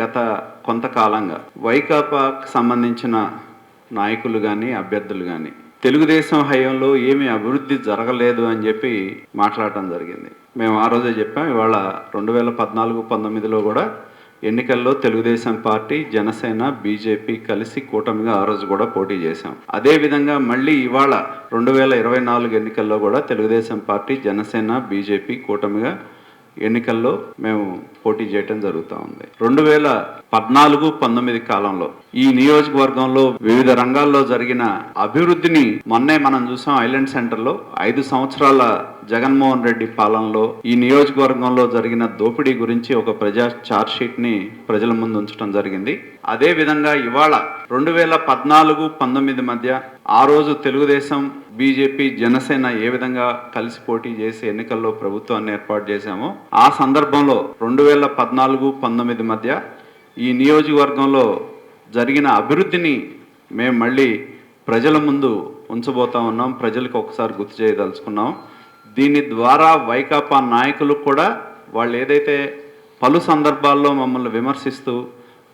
గత కొంతకాలంగా వైకాపాకు సంబంధించిన నాయకులు కానీ అభ్యర్థులు కానీ తెలుగుదేశం హయాంలో ఏమీ అభివృద్ధి జరగలేదు అని చెప్పి మాట్లాడటం జరిగింది. మేము ఆ రోజే చెప్పాం. ఇవాళ 2014-19లో కూడా ఎన్నికల్లో తెలుగుదేశం పార్టీ, జనసేన, బీజేపీ కలిసి కూటమిగా ఆ రోజు కూడా పోటీ చేశాం. అదేవిధంగా మళ్ళీ ఇవాళ 2024 ఎన్నికల్లో కూడా తెలుగుదేశం పార్టీ, జనసేన, బీజేపీ కూటమిగా ఎన్నికల్లో మేము పోటీ చేయటం జరుగుతూ ఉంది. 2014-19 కాలంలో ఈ నియోజకవర్గంలో వివిధ రంగాల్లో జరిగిన అభివృద్ధిని మొన్నే మనం చూసాం. ఐలాండ్ సెంటర్లో 5 సంవత్సరాల జగన్మోహన్ రెడ్డి పాలనలో ఈ నియోజకవర్గంలో జరిగిన దోపిడీ గురించి ఒక ప్రజా ఛార్జ్షీట్ ని ప్రజల ముందు ఉంచడం జరిగింది. అదే విధంగా ఇవాళ 2014-19 మధ్య ఆ రోజు తెలుగుదేశం, బీజేపీ, జనసేన ఏ విధంగా కలిసి పోటీ చేసి ఎన్నికల్లో ప్రభుత్వాన్ని ఏర్పాటు చేశామో ఆ సందర్భంలో 2014-19 మధ్య ఈ నియోజకవర్గంలో జరిగిన అభివృద్ధిని మేము మళ్ళీ ప్రజల ముందు ఉంచబోతా ఉన్నాం. ప్రజలకు ఒకసారి గుర్తు చేయదలుచుకున్నాం. దీని ద్వారా వైకాపా నాయకులు కూడా వాళ్ళు ఏదైతే పలు సందర్భాల్లో మమ్మల్ని విమర్శిస్తూ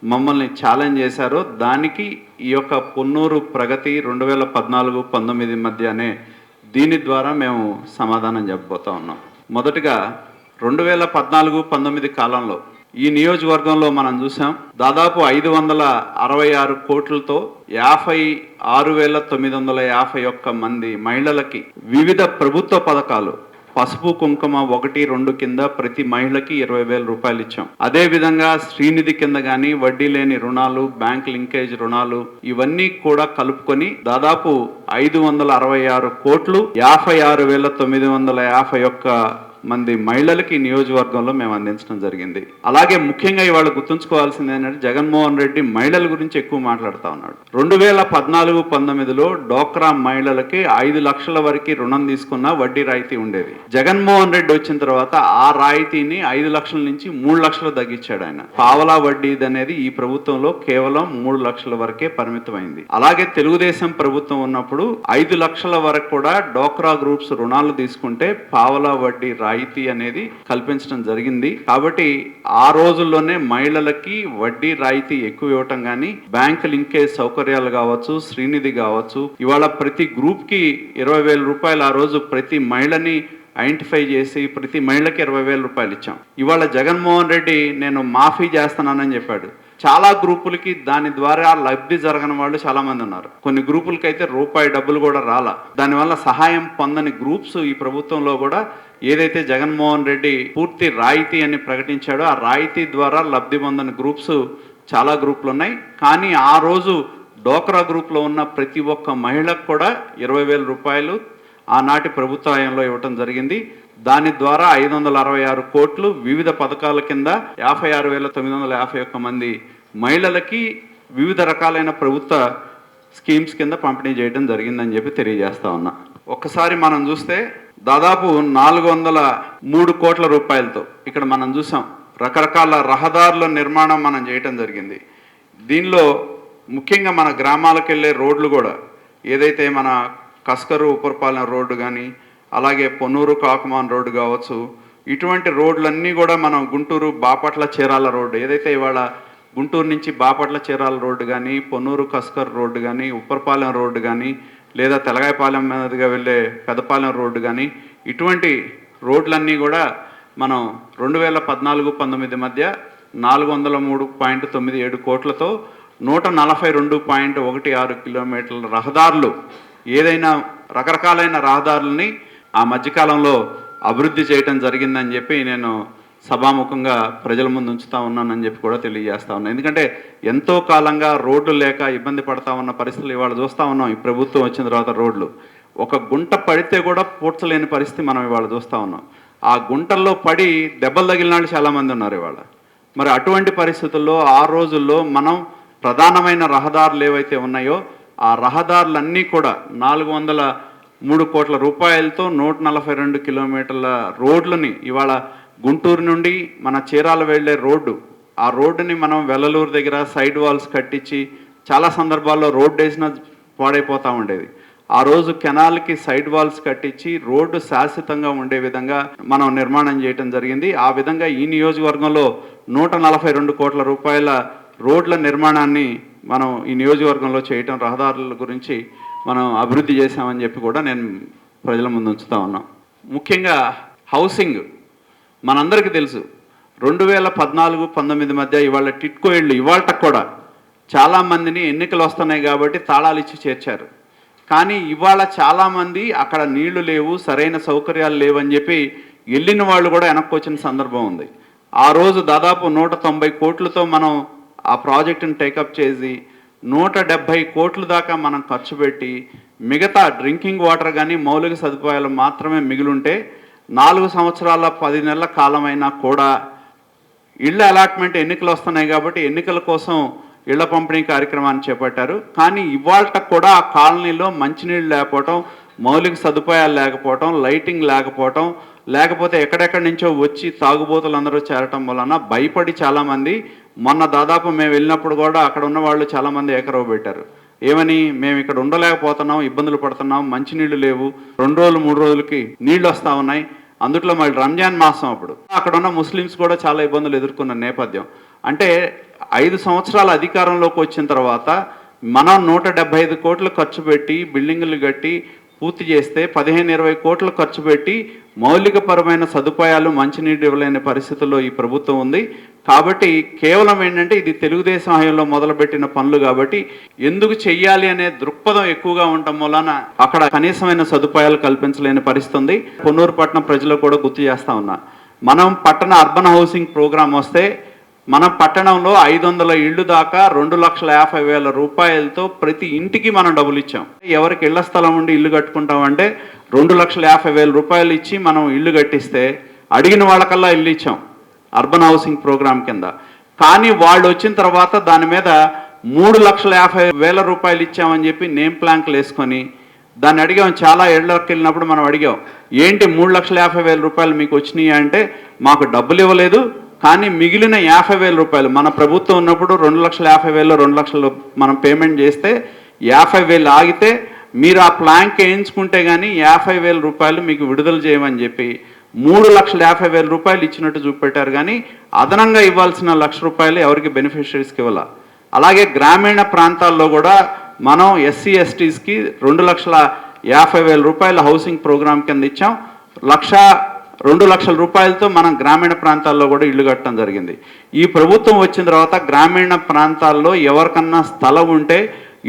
మమ్మల్ని ఛాలెంజ్ చేశారో దానికి ఈ యొక్క పొన్నూరు ప్రగతి 2014-19 మధ్య అనే దీని ద్వారా మేము సమాధానం చెప్పబోతా ఉన్నాం. మొదటగా 2014-19 కాలంలో ఈ నియోజకవర్గంలో మనం చూసాం. దాదాపు 566 కోట్లతో 56,951 మంది మహిళలకి వివిధ ప్రభుత్వ పథకాలు పసుపు కుంకుమ 1-2 కింద ప్రతి మహిళకి 20,000 రూపాయలు ఇచ్చాం. అదే విధంగా శ్రీనిధి కింద కానీ వడ్డీ లేని రుణాలు, బ్యాంక్ లింకేజ్ రుణాలు ఇవన్నీ కూడా కలుపుకొని దాదాపు 566 కోట్లు 56,951 మంది మహిళలకి నియోజకవర్గంలో మేము అందించడం జరిగింది. అలాగే ముఖ్యంగా ఇవాళ గుర్తుంచుకోవాల్సింది ఏంటంటే జగన్మోహన్ రెడ్డి మహిళల గురించి ఎక్కువ మాట్లాడుతూ ఉన్నాడు. 2014-19లో డోక్రా మహిళలకి 5 లక్షల వరకు రుణం తీసుకున్న వడ్డీ రాయితీ ఉండేది. జగన్మోహన్ రెడ్డి వచ్చిన తర్వాత ఆ రాయితీని 5 లక్షల నుంచి 3 లక్షలు తగ్గించాడు ఆయన. పావలా వడ్డీ అనేది ఈ ప్రభుత్వంలో కేవలం 3 లక్షల వరకే పరిమితమైంది. అలాగే తెలుగుదేశం ప్రభుత్వం ఉన్నప్పుడు 5 లక్షల వరకు కూడా డోక్రా గ్రూప్స్ రుణాలు తీసుకుంటే పావలా వడ్డీ రాయితీ అనేది కల్పించడం జరిగింది. కాబట్టి ఆ రోజుల్లోనే మహిళలకి వడ్డీ రాయితీ ఎక్కువ ఇవ్వటం కానీ బ్యాంక్ లింకేజ్ సౌకర్యాలు కావచ్చు, శ్రీనిధి కావచ్చు, ఇవాళ ప్రతి గ్రూప్ కి 20,000 రూపాయలు ఆ రోజు ప్రతి మహిళని ఐడెంటిఫై చేసి ప్రతి మహిళకి 20,000 రూపాయలు ఇచ్చాం. ఇవాళ జగన్మోహన్ రెడ్డి నేను మాఫీ చేస్తున్నానని చెప్పాడు. చాలా గ్రూపులకి దాని ద్వారా లబ్ధి జరగని వాళ్ళు చాలా మంది ఉన్నారు. కొన్ని గ్రూపులకి అయితే రూపాయి డబ్బులు కూడా రాలా. దానివల్ల సహాయం పొందని గ్రూప్స్ ఈ ప్రభుత్వంలో కూడా ఏదైతే జగన్మోహన్ రెడ్డి పూర్తి రాయితీ అని ప్రకటించాడో ఆ రాయితీ ద్వారా లబ్ధి పొందని గ్రూప్స్ చాలా గ్రూపులు ఉన్నాయి. కానీ ఆ రోజు డోక్రా గ్రూప్లో ఉన్న ప్రతి ఒక్క మహిళకు కూడా 20,000 రూపాయలు ఆనాటి ప్రభుత్వంలో ఇవ్వటం జరిగింది. దాని ద్వారా 566 కోట్లు వివిధ పథకాల కింద 56,951 మంది మహిళలకి వివిధ రకాలైన ప్రభుత్వ స్కీమ్స్ కింద పంపిణీ చేయడం జరిగిందని చెప్పి తెలియజేస్తా ఉన్నా. ఒక్కసారి మనం చూస్తే దాదాపు 403 కోట్ల రూపాయలతో ఇక్కడ మనం చూసాం రకరకాల రహదారుల నిర్మాణం మనం చేయటం జరిగింది. దీనిలో ముఖ్యంగా మన గ్రామాలకు వెళ్ళే రోడ్లు కూడా ఏదైతే మన కస్కరు ఉపరిపాలెం రోడ్డు కానీ అలాగే పొన్నూరు కాకుమాన్ రోడ్డు కావచ్చు, ఇటువంటి రోడ్లన్నీ కూడా మనం గుంటూరు బాపట్ల చీరాల రోడ్డు ఏదైతే ఇవాళ గుంటూరు నుంచి బాపట్ల చీరాల రోడ్డు కానీ పొన్నూరు కస్కర్ రోడ్డు కానీ ఉపరిపాలెం రోడ్డు కానీ లేదా తెలగాయపాలెం మీదుగా వెళ్ళే పెదపాలెం రోడ్డు కానీ ఇటువంటి రోడ్లన్నీ కూడా మనం 2014-19 మధ్య 403.97 కోట్లతో 142.16 కిలోమీటర్ల రహదారులు ఏదైనా రకరకాలైన రహదారులని ఆ మధ్యకాలంలో అభివృద్ధి చేయటం జరిగిందని చెప్పి నేను సభాముఖంగా ప్రజల ముందు ఉంచుతా ఉన్నానని చెప్పి కూడా తెలియజేస్తా ఉన్నాను. ఎందుకంటే ఎంతో కాలంగా రోడ్లు లేక ఇబ్బంది పడతా ఉన్న పరిస్థితులు ఇవాళ చూస్తూ ఉన్నాం. ఈ ప్రభుత్వం వచ్చిన తర్వాత రోడ్లు ఒక గుంట పడితే కూడా పూడ్చలేని పరిస్థితి మనం ఇవాళ చూస్తూ ఉన్నాం. ఆ గుంటల్లో పడి దెబ్బలు తగిలిన వాళ్ళు చాలామంది ఉన్నారు ఇవాళ. మరి అటువంటి పరిస్థితుల్లో ఆ రోజుల్లో మనం ప్రధానమైన రహదారులు ఏవైతే ఉన్నాయో ఆ రహదారులన్నీ కూడా 403 కోట్ల రూపాయలతో 142 కిలోమీటర్ల రోడ్లని ఇవాళ గుంటూరు నుండి మన చీరాల వెళ్ళే రోడ్డు ఆ రోడ్డుని మనం వెల్లలూరు దగ్గర సైడ్ వాల్స్ కట్టించి చాలా సందర్భాల్లో రోడ్డు వేసిన పాడైపోతూ ఉండేది. ఆ రోజు కెనాల్కి సైడ్ వాల్స్ కట్టించి రోడ్డు శాశ్వతంగా ఉండే విధంగా మనం నిర్మాణం చేయటం జరిగింది. ఆ విధంగా ఈ నియోజకవర్గంలో 142 కోట్ల రూపాయల రోడ్ల నిర్మాణాన్ని మనం ఈ నియోజకవర్గంలో చేయటం, రహదారుల గురించి మనం అభివృద్ధి చేశామని చెప్పి కూడా నేను ప్రజల ముందు ఉంచుతా ఉన్నాం. ముఖ్యంగా హౌసింగ్ మనందరికీ తెలుసు. 2014-19 మధ్య ఇవాళ టిట్కో ఇళ్ళు ఇవాళ కూడా చాలామందిని ఎన్నికలు వస్తున్నాయి కాబట్టి తాళాలు ఇచ్చి చేర్చారు. కానీ ఇవాళ చాలామంది అక్కడ నీళ్లు లేవు, సరైన సౌకర్యాలు లేవని చెప్పి వెళ్ళిన వాళ్ళు కూడా వెనక్కి వచ్చిన సందర్భం ఉంది. ఆ రోజు దాదాపు 190 కోట్లతో మనం ఆ ప్రాజెక్టును టేకప్ చేసి 170 కోట్ల దాకా మనం ఖర్చు పెట్టి మిగతా డ్రింకింగ్ వాటర్ కానీ మౌలిక సదుపాయాలు మాత్రమే మిగిలింటే 4 సంవత్సరాల 10 నెలల కాలమైనా కూడా ఇళ్ళ అలాట్మెంట్ ఎన్నికలు వస్తున్నాయి కాబట్టి ఎన్నికల కోసం ఇళ్ల పంపిణీ కార్యక్రమాన్ని చేపట్టారు. కానీ ఇవాళ కూడా ఆ కాలనీలో మంచినీళ్ళు లేకపోవటం, మౌలిక సదుపాయాలు లేకపోవటం, లైటింగ్ లేకపోవటం, లేకపోతే ఎక్కడెక్కడి నుంచో వచ్చి తాగుబోతులు అందరూ చేరటం వలన భయపడి చాలామంది మొన్న దాదాపు మేము వెళ్ళినప్పుడు కూడా అక్కడ ఉన్న వాళ్ళు చాలామంది ఏకరవ పెట్టారు. ఏమని, మేము ఇక్కడ ఉండలేకపోతున్నాం, ఇబ్బందులు పడుతున్నాం, మంచినీళ్ళు లేవు, 2 రోజులు 3 రోజులకి నీళ్ళు వస్తూ ఉన్నాయి. అందుట్లో మళ్ళీ రంజాన్ మాసం అప్పుడు అక్కడ ఉన్న ముస్లిమ్స్ కూడా చాలా ఇబ్బందులు ఎదుర్కొన్న నేపథ్యం. అంటే 5 సంవత్సరాల అధికారంలోకి వచ్చిన తర్వాత మనం 175 కోట్లు ఖర్చు పెట్టి బిల్డింగులు కట్టి పూర్తి చేస్తే 15-20 కోట్లు ఖర్చు పెట్టి మౌలికపరమైన సదుపాయాలు మంచినీళ్ళు ఇవ్వలేని పరిస్థితుల్లో ఈ ప్రభుత్వం ఉంది. కాబట్టి కేవలం ఏంటంటే ఇది తెలుగుదేశం హయాంలో మొదలుపెట్టిన పనులు కాబట్టి ఎందుకు చెయ్యాలి అనే దృక్పథం ఎక్కువగా ఉండటం వలన అక్కడ కనీసమైన సదుపాయాలు కల్పించలేని పరిస్థితి ఉంది. పొన్నూరు పట్టణం ప్రజలకు కూడా గుర్తు చేస్తా ఉన్నా, మనం పట్టణ అర్బన్ హౌసింగ్ ప్రోగ్రాం వస్తే మన పట్టణంలో 500 ఇళ్ళు దాకా 2,50,000 రూపాయలతో ప్రతి ఇంటికి మనం డబ్బులు ఇచ్చాం. ఎవరికి ఇళ్ల స్థలం ఉండి ఇల్లు కట్టుకుంటామంటే 2,50,000 రూపాయలు ఇచ్చి మనం ఇల్లు కట్టిస్తే అడిగిన వాళ్ళకల్లా ఇల్లు ఇచ్చాం అర్బన్ హౌసింగ్ ప్రోగ్రాం కింద. కానీ వాళ్ళు వచ్చిన తర్వాత దాని మీద 3,50,000 రూపాయలు ఇచ్చామని చెప్పి నేమ్ ప్లాంక్లు వేసుకొని దాన్ని అడిగాం. చాలా ఏళ్ళకి వెళ్ళినప్పుడు మనం అడిగాం, ఏంటి 3,50,000 రూపాయలు మీకు వచ్చినాయి అంటే, మాకు డబ్బులు ఇవ్వలేదు కానీ మిగిలిన 50,000 రూపాయలు మన ప్రభుత్వం ఉన్నప్పుడు 2,50,000 2 లక్షలు మనం పేమెంట్ చేస్తే 50,000 ఆగితే మీరు ఆ ప్లాంక్ వేయించుకుంటే కానీ 50,000 రూపాయలు మీకు విడుదల చేయమని చెప్పి 3,50,000 రూపాయలు ఇచ్చినట్టు చూపెట్టారు. కానీ అదనంగా ఇవ్వాల్సిన 1,00,000 రూపాయలు ఎవరికి బెనిఫిషరీస్కి ఇవ్వాల. అలాగే గ్రామీణ ప్రాంతాల్లో కూడా మనం ఎస్సీ ఎస్టీస్కి 2,50,000 రూపాయల హౌసింగ్ ప్రోగ్రాం కింద ఇచ్చాం. 2 లక్షల రూపాయలతో మనం గ్రామీణ ప్రాంతాల్లో కూడా ఇల్లు కట్టడం జరిగింది. ఈ ప్రభుత్వం వచ్చిన తర్వాత గ్రామీణ ప్రాంతాల్లో ఎవరికన్నా స్థలం ఉంటే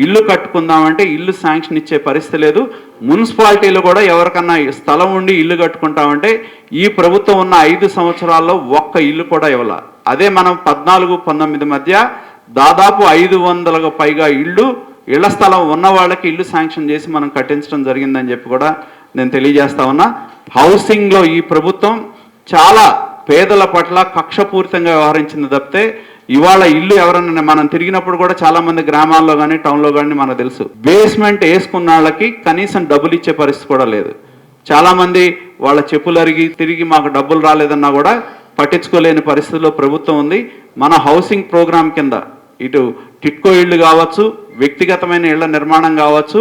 ఇల్లు కట్టుకుందామంటే ఇల్లు శాంక్షన్ ఇచ్చే పరిస్థితి లేదు. మున్సిపాలిటీలో కూడా ఎవరికన్నా స్థలం ఉండి ఇల్లు కట్టుకుంటామంటే ఈ ప్రభుత్వం ఉన్న 5 సంవత్సరాల్లో ఒక్క ఇల్లు కూడా ఇవ్వాల. అదే మనం 14-19 మధ్య దాదాపు 500కు పైగా ఇళ్ల స్థలం ఉన్న వాళ్ళకి ఇల్లు శాంక్షన్ చేసి మనం కట్టించడం జరిగిందని చెప్పి కూడా నేను తెలియజేస్తా ఉన్నా. హౌసింగ్లో ఈ ప్రభుత్వం చాలా పేదల పట్ల కక్షపూరితంగా వ్యవహరించింది తప్పితే ఇవాళ ఇల్లు ఎవరన్నా మనం తిరిగినప్పుడు కూడా చాలా మంది గ్రామాల్లో కానీ టౌన్లో కానీ మనకు తెలుసు, బేస్మెంట్ వేసుకున్న వాళ్ళకి కనీసం డబ్బులు ఇచ్చే పరిస్థితి కూడా లేదు. చాలామంది వాళ్ళ చెప్పులు అరిగి తిరిగి మాకు డబ్బులు రాలేదన్నా కూడా పట్టించుకోలేని పరిస్థితిలో ప్రభుత్వం ఉంది. మన హౌసింగ్ ప్రోగ్రాం కింద ఇటు టిట్కో ఇళ్ళు కావచ్చు, వ్యక్తిగతమైన ఇళ్ల నిర్మాణం కావచ్చు,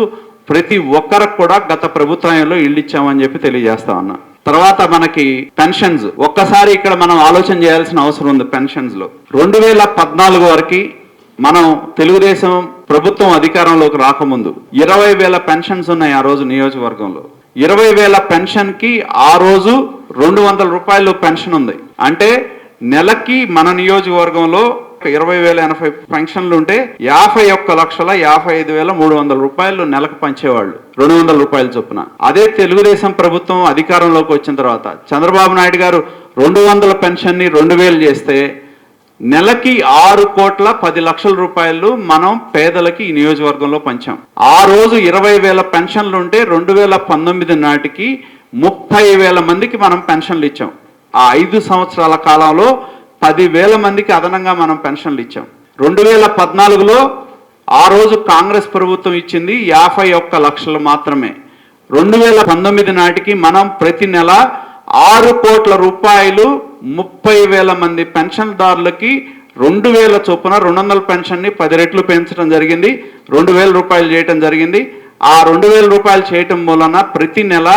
ప్రతి ఒక్కరికి కూడా గత ప్రభుత్వంలో ఇళ్ళు ఇచ్చామని చెప్పి తెలియజేస్తా ఉన్నా. తర్వాత మనకి పెన్షన్స్ ఒక్కసారి ఇక్కడ మనం ఆలోచన చేయాల్సిన అవసరం ఉంది. పెన్షన్స్ లో 2014 వరకు మనం తెలుగుదేశం ప్రభుత్వం అధికారంలోకి రాకముందు 20,000 పెన్షన్స్ ఉన్నాయి ఆ రోజు నియోజకవర్గంలో. 20,000 పెన్షన్ కి ఆ రోజు 200 రూపాయలు పెన్షన్ ఉంది. అంటే నెలకి మన నియోజకవర్గంలో 20,080 పెన్షన్లు ఉంటే 51,55,300 రూపాయలు నెలకు పంచేవాళ్ళు, 200 రూపాయల చొప్పున. అదే తెలుగుదేశం ప్రభుత్వం అధికారంలోకి వచ్చిన తర్వాత చంద్రబాబు నాయుడు గారు 200 పెన్షన్ని 2,000 చేస్తే నెలకి 6,10,00,000 రూపాయలు మనం పేదలకి ఈ నియోజకవర్గంలో పంచాం. ఆ రోజు 20,000 పెన్షన్లు ఉంటే 2019 నాటికి 30,000 మందికి మనం పెన్షన్లు ఇచ్చాం. ఆ 5 సంవత్సరాల కాలంలో 10,000 మందికి అదనంగా మనం పెన్షన్లు ఇచ్చాం. 2014లో ఆ రోజు కాంగ్రెస్ ప్రభుత్వం ఇచ్చింది 51 లక్షలు మాత్రమే. 2019 నాటికి మనం ప్రతి నెల 6 కోట్ల రూపాయలు 30,000 మంది పెన్షన్దారులకి 2,000 చొప్పున 200 పెన్షన్ని 10 రెట్లు పెంచడం జరిగింది. 2,000 రూపాయలు చేయటం జరిగింది. ఆ 2,000 రూపాయలు చేయటం వలన ప్రతి నెల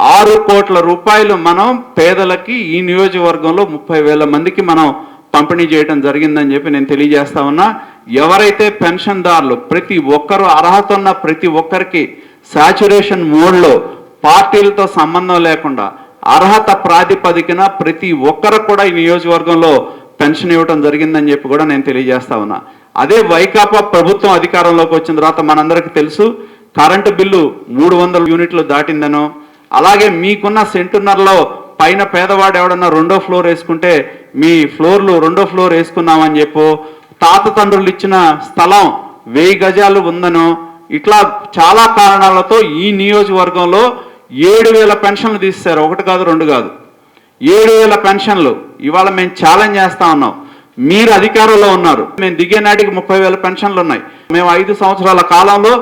6 కోట్ల రూపాయలు మనం పేదలకి ఈ నియోజకవర్గంలో 30,000 మందికి మనం పంపిణీ చేయడం జరిగిందని చెప్పి నేను తెలియజేస్తా ఉన్నా. ఎవరైతే పెన్షన్దారులు ప్రతి ఒక్కరూ అర్హత ఉన్న ప్రతి ఒక్కరికి సాచురేషన్ మోడ్లో పార్టీలతో సంబంధం లేకుండా అర్హత ప్రాతిపదికన ప్రతి ఒక్కరికి కూడా ఈ నియోజకవర్గంలో పెన్షన్ ఇవ్వడం జరిగిందని చెప్పి కూడా నేను తెలియజేస్తా ఉన్నా. అదే వైకాపా ప్రభుత్వం అధికారంలోకి వచ్చిన తర్వాత మనందరికీ తెలుసు కరెంటు బిల్లు 300 యూనిట్లు దాటిందనో, అలాగే మీకున్న సెంటున్నరలో పైన పేదవాడు ఎవడన్నా 2వ ఫ్లోర్ వేసుకుంటే మీ ఫ్లోర్లు 2వ ఫ్లోర్ వేసుకున్నామని చెప్పు, తాత తండ్రులు ఇచ్చిన స్థలం 1000 గజాలు ఉందనో, ఇట్లా చాలా కారణాలతో ఈ నియోజకవర్గంలో 7000 పెన్షన్లు తీస్తారు. 1 కాదు 2 కాదు, 7000 పెన్షన్లు ఇవాళ మేము ఛాలెంజ్ చేస్తా ఉన్నాం. మీరు అధికారంలో ఉన్నారు, మేము దిగే నాటికి 30,000 పెన్షన్లు ఉన్నాయి. మేము 5 సంవత్సరాల కాలంలో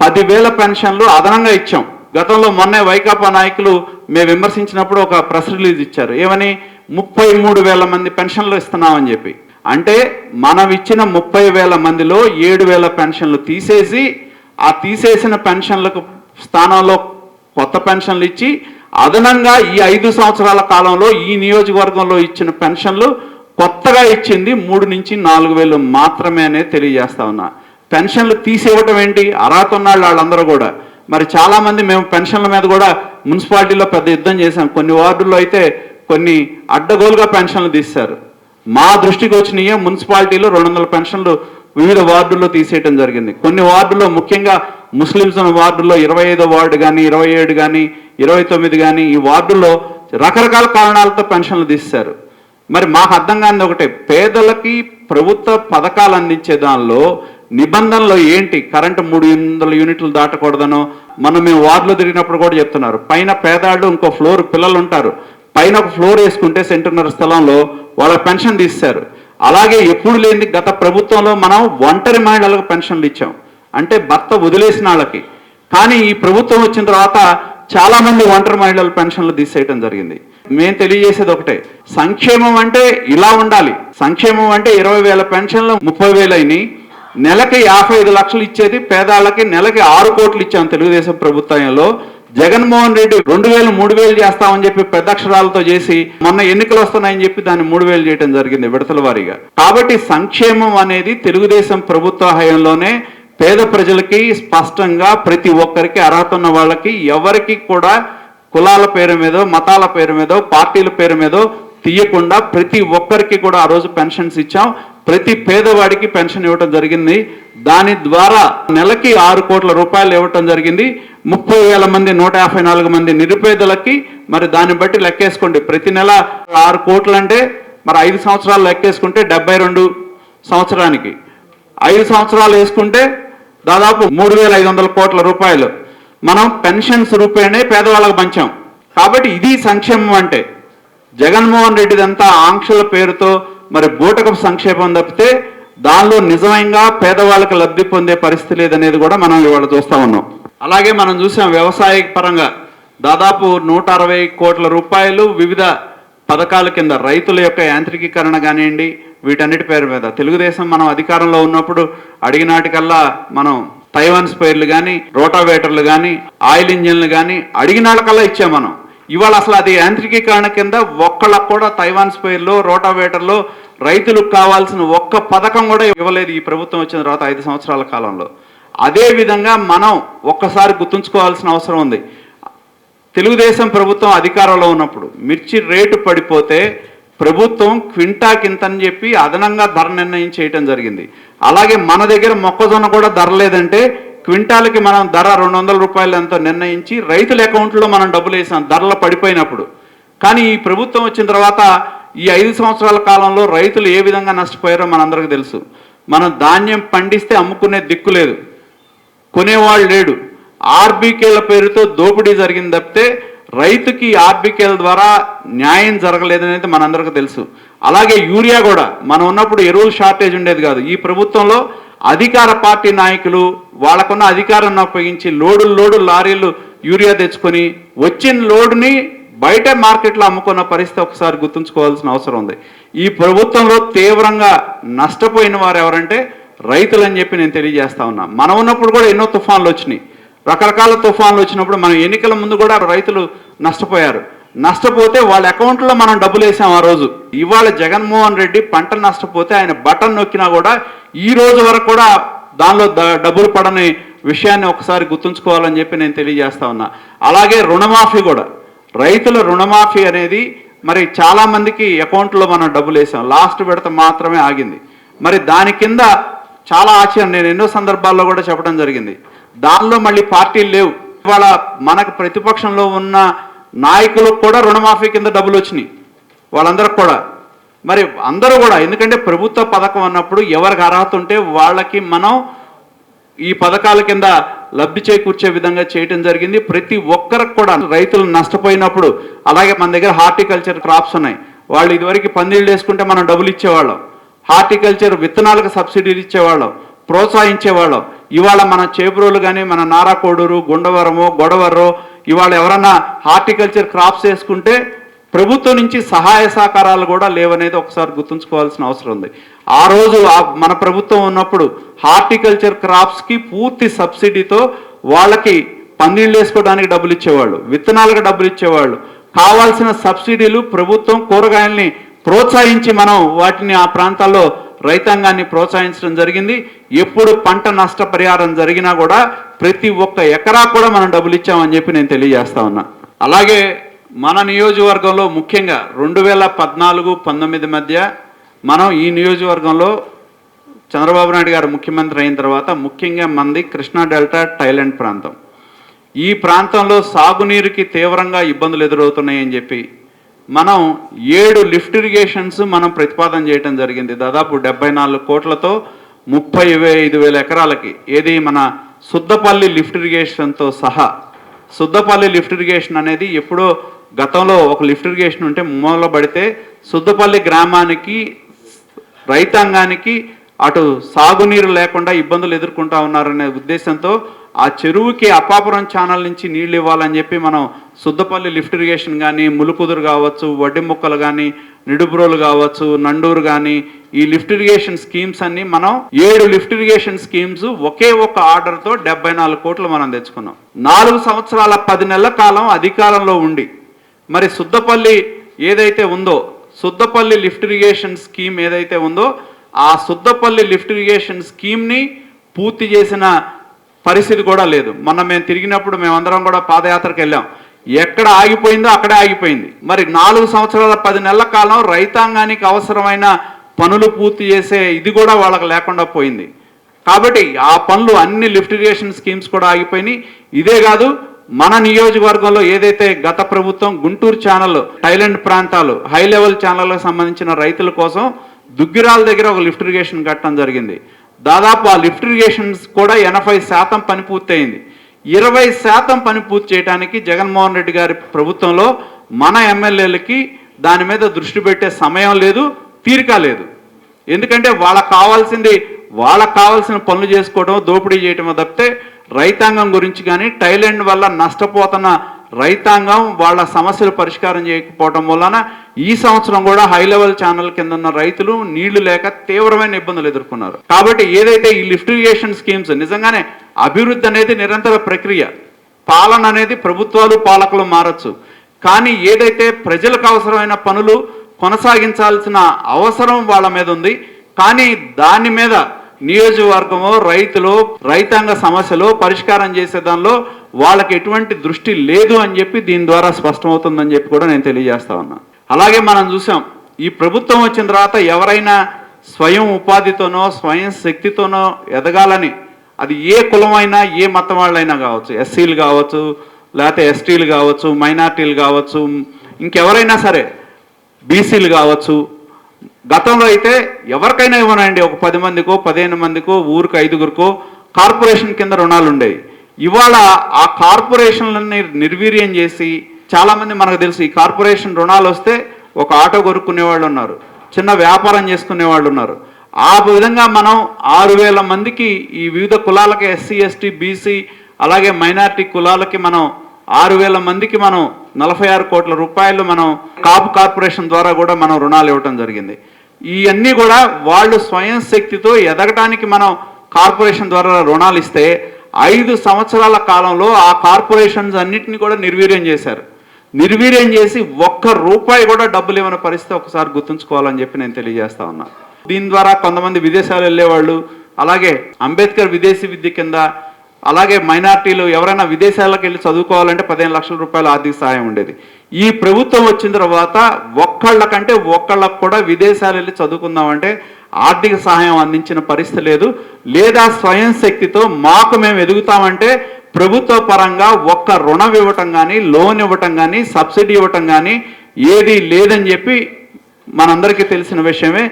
10,000 పెన్షన్లు అదనంగా ఇచ్చాం. గతంలో మొన్నే వైకాపా నాయకులు మేము విమర్శించినప్పుడు ఒక ప్రెస్ రిలీజ్ ఇచ్చారు, ఏమని 33,000 మంది పెన్షన్లు ఇస్తున్నామని చెప్పి. అంటే మనం ఇచ్చిన 30,000 మందిలో 7,000 పెన్షన్లు తీసేసి ఆ తీసేసిన పెన్షన్లకు స్థానంలో కొత్త పెన్షన్లు ఇచ్చి అదనంగా ఈ 5 సంవత్సరాల కాలంలో ఈ నియోజకవర్గంలో ఇచ్చిన పెన్షన్లు కొత్తగా ఇచ్చింది 3,000 నుంచి 4,000 మాత్రమే అనేది తెలియజేస్తా ఉన్నా. పెన్షన్లు తీసేయటం ఏంటి, అర్హత ఉన్నాళ్ళు వాళ్ళందరూ కూడా. మరి చాలామంది మేము పెన్షన్ల మీద కూడా మున్సిపాలిటీలో పెద్ద యుద్ధం చేశాం. కొన్ని వార్డుల్లో అయితే కొన్ని అడ్డగోలుగా పెన్షన్లు తీశారు. మా దృష్టికి వచ్చినాయే మున్సిపాలిటీలో 200 పెన్షన్లు వివిధ వార్డుల్లో తీసేయటం జరిగింది. కొన్ని వార్డుల్లో ముఖ్యంగా ముస్లిమ్స్ వార్డుల్లో 25వ వార్డు కానీ 27 కానీ 29 కానీ ఈ వార్డుల్లో రకరకాల కారణాలతో పెన్షన్లు తీశారు. మరి మాకు అర్థం కానిది ఒకటే, పేదలకి ప్రభుత్వ పథకాలు అందించే దానిలో నిబంధనలు ఏంటి? కరెంటు 300 యూనిట్లు దాటకూడదనో మేము వార్డులో తిరిగినప్పుడు కూడా చెప్తున్నారు. పైన పేదాళ్ళు ఇంకో ఫ్లోర్ పిల్లలు ఉంటారు, పైన ఒక ఫ్లోర్ వేసుకుంటే సెంటున్నర స్థలంలో వాళ్ళ పెన్షన్ తీస్తారు. అలాగే ఎప్పుడు లేని గత ప్రభుత్వంలో మనం ఒంటరి మహిళలకు పెన్షన్లు ఇచ్చాం, అంటే భర్త వదిలేసిన వాళ్ళకి. కానీ ఈ ప్రభుత్వం వచ్చిన తర్వాత చాలామంది ఒంటరి మహిళల పెన్షన్లు తీసేయటం జరిగింది. మేము తెలియజేసేది ఒకటే, సంక్షేమం అంటే ఇలా ఉండాలి. సంక్షేమం అంటే 20,000 పెన్షన్లు 30,000 అయినాయి, నెలకి 55 లక్షలు ఇచ్చేది పేదాళ్ళకి నెలకి 6 కోట్లు ఇచ్చాం తెలుగుదేశం ప్రభుత్వంలో. జగన్మోహన్ రెడ్డి 2,000 3,000 చేస్తామని చెప్పి పెద్ద అక్షరాలతో చేసి మొన్న ఎన్నికలు వస్తున్నాయని చెప్పి దాన్ని 3,000 చేయడం జరిగింది విడతల వారీగా. కాబట్టి సంక్షేమం అనేది తెలుగుదేశం ప్రభుత్వ హయాంలోనే పేద ప్రజలకి స్పష్టంగా ప్రతి ఒక్కరికి అర్హత ఉన్న వాళ్ళకి ఎవరికి కూడా కులాల పేరు మీదో మతాల పేరు మీదో పార్టీల పేరు మీదో తీయకుండా ప్రతి ఒక్కరికి కూడా ఆ రోజు పెన్షన్స్ ఇచ్చాం. ప్రతి పేదవాడికి పెన్షన్ ఇవ్వటం జరిగింది. దాని ద్వారా నెలకి 6 కోట్ల రూపాయలు ఇవ్వటం జరిగింది. 30,000 మంది 154 మంది నిరుపేదలకి మరి దాన్ని బట్టి లెక్కేసుకోండి, ప్రతి నెల 6 కోట్లు అంటే మరి 5 సంవత్సరాలు లెక్కేసుకుంటే 72 సంవత్సరానికి 5 సంవత్సరాలు వేసుకుంటే దాదాపు 3,500 కోట్ల రూపాయలు మనం పెన్షన్స్ రూపేణే పేదవాళ్ళకు పంచాం. కాబట్టి ఇది సంక్షేమం అంటే. జగన్మోహన్ రెడ్డిదంతా ఆంక్షల పేరుతో మరి బూటకపు సంక్షేమం తప్పితే దానిలో నిజంగా పేదవాళ్ళకి లబ్ధి పొందే పరిస్థితి లేదనేది కూడా మనం ఇవాళ చూస్తా ఉన్నాం. అలాగే మనం చూసాం వ్యవసాయ పరంగా దాదాపు 160 కోట్ల రూపాయలు వివిధ పథకాల కింద రైతుల యొక్క యాంత్రికీకరణ కానివ్వండి, వీటన్నిటి పేరు మీద తెలుగుదేశం మనం అధికారంలో ఉన్నప్పుడు అడిగినాటికల్లా మనం తైవాన్ స్పైర్లు కానీ రోటావేటర్లు కానీ ఆయిల్ ఇంజిన్లు కానీ అడిగినాళ్ళకల్లా ఇచ్చాం మనం. ఇవాళ అసలు అది యాంత్రికీకరణ కింద ఒక్కళ్ళకు కూడా తైవాన్ స్పైర్లో రోటావేటర్లో రైతులకు కావాల్సిన ఒక్క పథకం కూడా ఇవ్వలేదు ఈ ప్రభుత్వం వచ్చిన తర్వాత 5 సంవత్సరాల కాలంలో. అదే విధంగా మనం ఒక్కసారి గుర్తుంచుకోవాల్సిన అవసరం ఉంది. తెలుగుదేశం ప్రభుత్వం అధికారంలో ఉన్నప్పుడు మిర్చి రేటు పడిపోతే ప్రభుత్వం క్వింటాకింతని చెప్పి అదనంగా ధర నిర్ణయం చేయటం జరిగింది. అలాగే మన దగ్గర మొక్కజొన్న కూడా ధర లేదంటే క్వింటాల్కి మనం ధర 200 రూపాయలు ఎంతో నిర్ణయించి రైతుల అకౌంట్లో మనం డబ్బులు వేసాం ధరలు పడిపోయినప్పుడు. కానీ ఈ ప్రభుత్వం వచ్చిన తర్వాత ఈ 5 సంవత్సరాల కాలంలో రైతులు ఏ విధంగా నష్టపోయారో మనందరికీ తెలుసు. మనం ధాన్యం పండిస్తే అమ్ముకునే దిక్కు లేదు, కొనేవాళ్ళు లేడు. ఆర్బీకేల పేరుతో దోపిడీ జరిగింది తప్పితే రైతుకి ఆర్బీకేల ద్వారా న్యాయం జరగలేదనేది మనందరికీ తెలుసు. అలాగే యూరియా కూడా మనం ఉన్నప్పుడు ఎరువులు షార్టేజ్ ఉండేది కాదు. ఈ ప్రభుత్వంలో అధికార పార్టీ నాయకులు వాళ్ళకున్న అధికారాన్ని ఉపయోగించి లోడు లారీలు యూరియా తెచ్చుకొని వచ్చిన లోడుని బయట మార్కెట్లో అమ్ముకున్న పరిస్థితి ఒకసారి గుర్తుంచుకోవాల్సిన అవసరం ఉంది. ఈ ప్రభుత్వంలో తీవ్రంగా నష్టపోయిన వారు ఎవరంటే రైతులు అని చెప్పి నేను తెలియజేస్తా ఉన్నా. మనం ఉన్నప్పుడు కూడా ఎన్నో తుఫాన్లు వచ్చినాయి, రకరకాల తుఫాన్లు వచ్చినప్పుడు మనం ఎన్నికల ముందు కూడా రైతులు నష్టపోయారు. నష్టపోతే వాళ్ళ అకౌంట్లో మనం డబ్బులు వేసాం ఆ రోజు. ఇవాళ జగన్మోహన్ రెడ్డి పంట నష్టపోతే ఆయన బటన్ నొక్కినా కూడా ఈ రోజు వరకు కూడా దానిలో డబ్బులు పడని విషయాన్ని ఒకసారి గుర్తుంచుకోవాలని చెప్పి నేను తెలియజేస్తా ఉన్నా. అలాగే రుణమాఫీ కూడా, రైతుల రుణమాఫీ అనేది మరి చాలామందికి అకౌంట్లో మనం డబ్బులు వేసాం, లాస్ట్ విడత మాత్రమే ఆగింది. మరి దాని కింద చాలా ఆశ్చర్యం, నేను ఎన్నో సందర్భాల్లో కూడా చెప్పడం జరిగింది, దానిలో మళ్ళీ పార్టీలు లేవు. ఇవాళ మనకు ప్రతిపక్షంలో ఉన్న నాయకులకు కూడా రుణమాఫీ కింద డబ్బులు వచ్చినాయి వాళ్ళందరికి కూడా. మరి అందరూ కూడా, ఎందుకంటే ప్రభుత్వ పథకం అన్నప్పుడు ఎవరికి అర్హత ఉంటే వాళ్ళకి మనం ఈ పథకాల కింద లబ్ధి చేకూర్చే విధంగా చేయటం జరిగింది. ప్రతి ఒక్కరికి కూడా రైతులు నష్టపోయినప్పుడు, అలాగే మన దగ్గర హార్టికల్చర్ క్రాప్స్ ఉన్నాయి, వాళ్ళు ఇదివరకు పందిళ్ళు వేసుకుంటే మనం డబ్బులు ఇచ్చేవాళ్ళం, హార్టికల్చర్ విత్తనాలకు సబ్సిడీలు ఇచ్చేవాళ్ళం, ప్రోత్సహించేవాళ్ళం. ఇవాళ మన చేబ్రోలు కానీ మన నారాకోడూరు, గుండవరము, గొడవరో ఇవాళ ఎవరన్నా హార్టికల్చర్ క్రాప్స్ వేసుకుంటే ప్రభుత్వం నుంచి సహాయ సహకారాలు కూడా లేవనేది ఒకసారి గుర్తుంచుకోవాల్సిన అవసరం ఉంది. ఆ రోజు మన ప్రభుత్వం ఉన్నప్పుడు హార్టికల్చర్ క్రాప్స్కి పూర్తి సబ్సిడీతో వాళ్ళకి పందిళ్ళు వేసుకోవడానికి డబ్బులు ఇచ్చేవాళ్ళు, విత్తనాలకు డబ్బులు ఇచ్చేవాళ్ళు. కావాల్సిన సబ్సిడీలు ప్రభుత్వం కూరగాయల్ని ప్రోత్సహించి మనం వాటిని ఆ ప్రాంతాల్లో రైతాంగాన్ని ప్రోత్సహించడం జరిగింది. ఎప్పుడు పంట నష్టపరిహారం జరిగినా కూడా ప్రతి ఒక్క ఎకరా కూడా మనం డబ్బులు ఇచ్చామని చెప్పి నేను తెలియజేస్తా ఉన్నా. అలాగే మన నియోజకవర్గంలో ముఖ్యంగా 2014-19 మధ్య మనం ఈ నియోజకవర్గంలో చంద్రబాబు నాయుడు గారు ముఖ్యమంత్రి అయిన తర్వాత ముఖ్యంగా మంది కృష్ణా డెల్టా టైలెంట్ ప్రాంతం, ఈ ప్రాంతంలో సాగునీరుకి తీవ్రంగా ఇబ్బందులు ఎదురవుతున్నాయని చెప్పి మనం 7 లిఫ్ట్ ఇరిగేషన్స్ మనం ప్రతిపాదన చేయడం జరిగింది. దాదాపు 74 కోట్లతో 35,000 ఎకరాలకి. ఏది మన సుద్దపల్లి లిఫ్ట్ ఇరిగేషన్తో సహా. సుద్దపల్లి లిఫ్ట్ ఇరిగేషన్ అనేది ఎప్పుడో గతంలో ఒక లిఫ్ట్ ఇరిగేషన్ ఉంటే మూలబడితే సుద్దపల్లి గ్రామానికి, రైతాంగానికి అటు సాగునీరు లేకుండా ఇబ్బందులు ఎదుర్కొంటా ఉన్నారనే ఉద్దేశంతో ఆ చెరువుకి అప్పాపురం ఛానల్ నుంచి నీళ్ళు ఇవ్వాలని చెప్పి మనం సుద్దపల్లి లిఫ్ట్ ఇరిగేషన్ కానీ, ములుకుదురు కావచ్చు, వడ్డి ముక్కలు కానీ, నిడుబ్రోలు కావచ్చు, నండూరు కానీ, ఈ లిఫ్ట్ ఇరిగేషన్ స్కీమ్స్ అన్ని మనం 7 లిఫ్ట్ ఇరిగేషన్ స్కీమ్స్ ఒకే ఒక ఆర్డర్తో 74 కోట్లు మనం తెచ్చుకున్నాం. 4 సంవత్సరాల 10 నెలల కాలం అధికారంలో ఉండి మరి సుద్దపల్లి ఏదైతే ఉందో, సుద్దపల్లి లిఫ్ట్ ఇరిగేషన్ స్కీమ్ ఏదైతే ఉందో ఆ సుద్దపల్లి లిఫ్ట్ ఇరిగేషన్ స్కీమ్ని పూర్తి చేసిన పరిస్థితి కూడా లేదు. మొన్న మేము తిరిగినప్పుడు మేమందరం కూడా పాదయాత్రకు వెళ్ళాం, ఎక్కడ ఆగిపోయిందో అక్కడే ఆగిపోయింది. మరి 4 సంవత్సరాల 10 నెలల కాలం రైతాంగానికి అవసరమైన పనులు పూర్తి చేసే ఇది కూడా వాళ్ళకి లేకుండా పోయింది. కాబట్టి ఆ పనులు అన్ని లిఫ్ట్ ఇరిగేషన్ స్కీమ్స్ కూడా ఆగిపోయినాయి. ఇదే కాదు, మన నియోజకవర్గంలో ఏదైతే గత ప్రభుత్వం గుంటూరు ఛానల్, టైలెంట్ ప్రాంతాలు, హై లెవెల్ ఛానళ్ళకు సంబంధించిన రైతుల కోసం దుగ్గిరాల దగ్గర ఒక లిఫ్ట్ ఇరిగేషన్ కట్టడం జరిగింది. దాదాపు ఆ లిఫ్ట్ ఇరిగేషన్స్ కూడా 80% పని పూర్తయింది. 20% పని పూర్తి చేయడానికి జగన్మోహన్ రెడ్డి గారి ప్రభుత్వంలో మన ఎమ్మెల్యేలకి దాని మీద దృష్టి పెట్టే సమయం లేదు, తీరిక లేదు. ఎందుకంటే వాళ్ళకు కావాల్సిన పనులు చేసుకోవడం, దోపిడీ చేయటం తప్పితే రైతాంగం గురించి కానీ, టైలెంట్ వల్ల నష్టపోతున్న రైతాంగం వాళ్ళ సమస్యలు పరిష్కారం చేయకపోవడం వలన ఈ సంవత్సరం కూడా హై లెవెల్ ఛానల్ కింద ఉన్న రైతులు నీళ్లు లేక తీవ్రమైన ఇబ్బందులు ఎదుర్కొన్నారు. కాబట్టి ఏదైతే ఈ లిఫ్ట్ ఇరిగేషన్ స్కీమ్స్, నిజంగానే అభివృద్ధి అనేది నిరంతర ప్రక్రియ, పాలన అనేది ప్రభుత్వాలు పాలకులు మారచ్చు, కానీ ఏదైతే ప్రజలకు అవసరమైన పనులు కొనసాగించాల్సిన అవసరం వాళ్ళ మీద ఉంది. కానీ దాని మీద నియోజకవర్గమో, రైతులు, రైతాంగ సమస్యలు పరిష్కారం చేసే దానిలో వాళ్ళకి ఎటువంటి దృష్టి లేదు అని చెప్పి దీని ద్వారా స్పష్టమవుతుందని చెప్పి కూడా నేను తెలియజేస్తా ఉన్నా. అలాగే మనం చూసాం, ఈ ప్రభుత్వం వచ్చిన తర్వాత ఎవరైనా స్వయం ఉపాధితోనో, స్వయం శక్తితోనో ఎదగాలని, అది ఏ కులమైనా, ఏ మతం వాళ్ళైనా కావచ్చు, ఎస్సీలు కావచ్చు, లేకపోతే ఎస్టీలు కావచ్చు, మైనార్టీలు కావచ్చు, ఇంకెవరైనా సరే, బీసీలు కావచ్చు. గతంలో అయితే ఎవరికైనా ఇవ్వనండి, ఒక 10 మందికో 15 మందికో, ఊరికి 5గురికో కార్పొరేషన్ కింద రుణాలు ఉండేవి. ఇవాళ ఆ కార్పొరేషన్లని నిర్వీర్యం చేసి, చాలామంది మనకు తెలుసు, ఈ కార్పొరేషన్ రుణాలు వస్తే ఒక ఆటో కొనుక్కునే వాళ్ళు ఉన్నారు, చిన్న వ్యాపారం చేసుకునే వాళ్ళు ఉన్నారు. ఆ విధంగా మనం 6,000 మందికి ఈ వివిధ కులాలకి, ఎస్సీ, ఎస్టీ, బీసీ, అలాగే మైనారిటీ కులాలకి మనం 6,000 మందికి మనం 46 కోట్ల రూపాయలు మనం కాపు కార్పొరేషన్ ద్వారా కూడా మనం రుణాలు ఇవ్వటం జరిగింది. ఇవన్నీ కూడా వాళ్ళు స్వయం శక్తితో ఎదగటానికి మనం కార్పొరేషన్ ద్వారా రుణాలు ఇస్తే 5 సంవత్సరాల కాలంలో ఆ కార్పొరేషన్స్ అన్నిటిని కూడా నిర్వీర్యం చేశారు. నిర్వీర్యం చేసి ఒక్క రూపాయి కూడా డబ్బులు ఇవ్వని పరిస్థితి ఒకసారి గుర్తుంచుకోవాలని చెప్పి నేను తెలియజేస్తా ఉన్నా. దీని ద్వారా కొంతమంది విదేశాలు వెళ్ళేవాళ్ళు, అలాగే అంబేద్కర్ విదేశీ విద్య కింద, అలాగే మైనార్టీలు ఎవరైనా విదేశాలకు వెళ్ళి చదువుకోవాలంటే 15 లక్షల రూపాయల ఆర్థిక సహాయం ఉండేది. ఈ ప్రభుత్వం వచ్చిన తర్వాత ఒక్కళ్ళకు కూడా విదేశాలు వెళ్ళి చదువుకుందామంటే ఆర్థిక సహాయం అందించిన పరిస్థితి లేదు. లేదా స్వయం శక్తితో మాకు మేము ఎదుగుతామంటే ప్రభుత్వ పరంగా ఒక్క రుణం ఇవ్వటం కానీ, లోన్ ఇవ్వటం కానీ, సబ్సిడీ ఇవ్వటం కానీ ఏది లేదని చెప్పి మనందరికీ తెలిసిన విషయమే.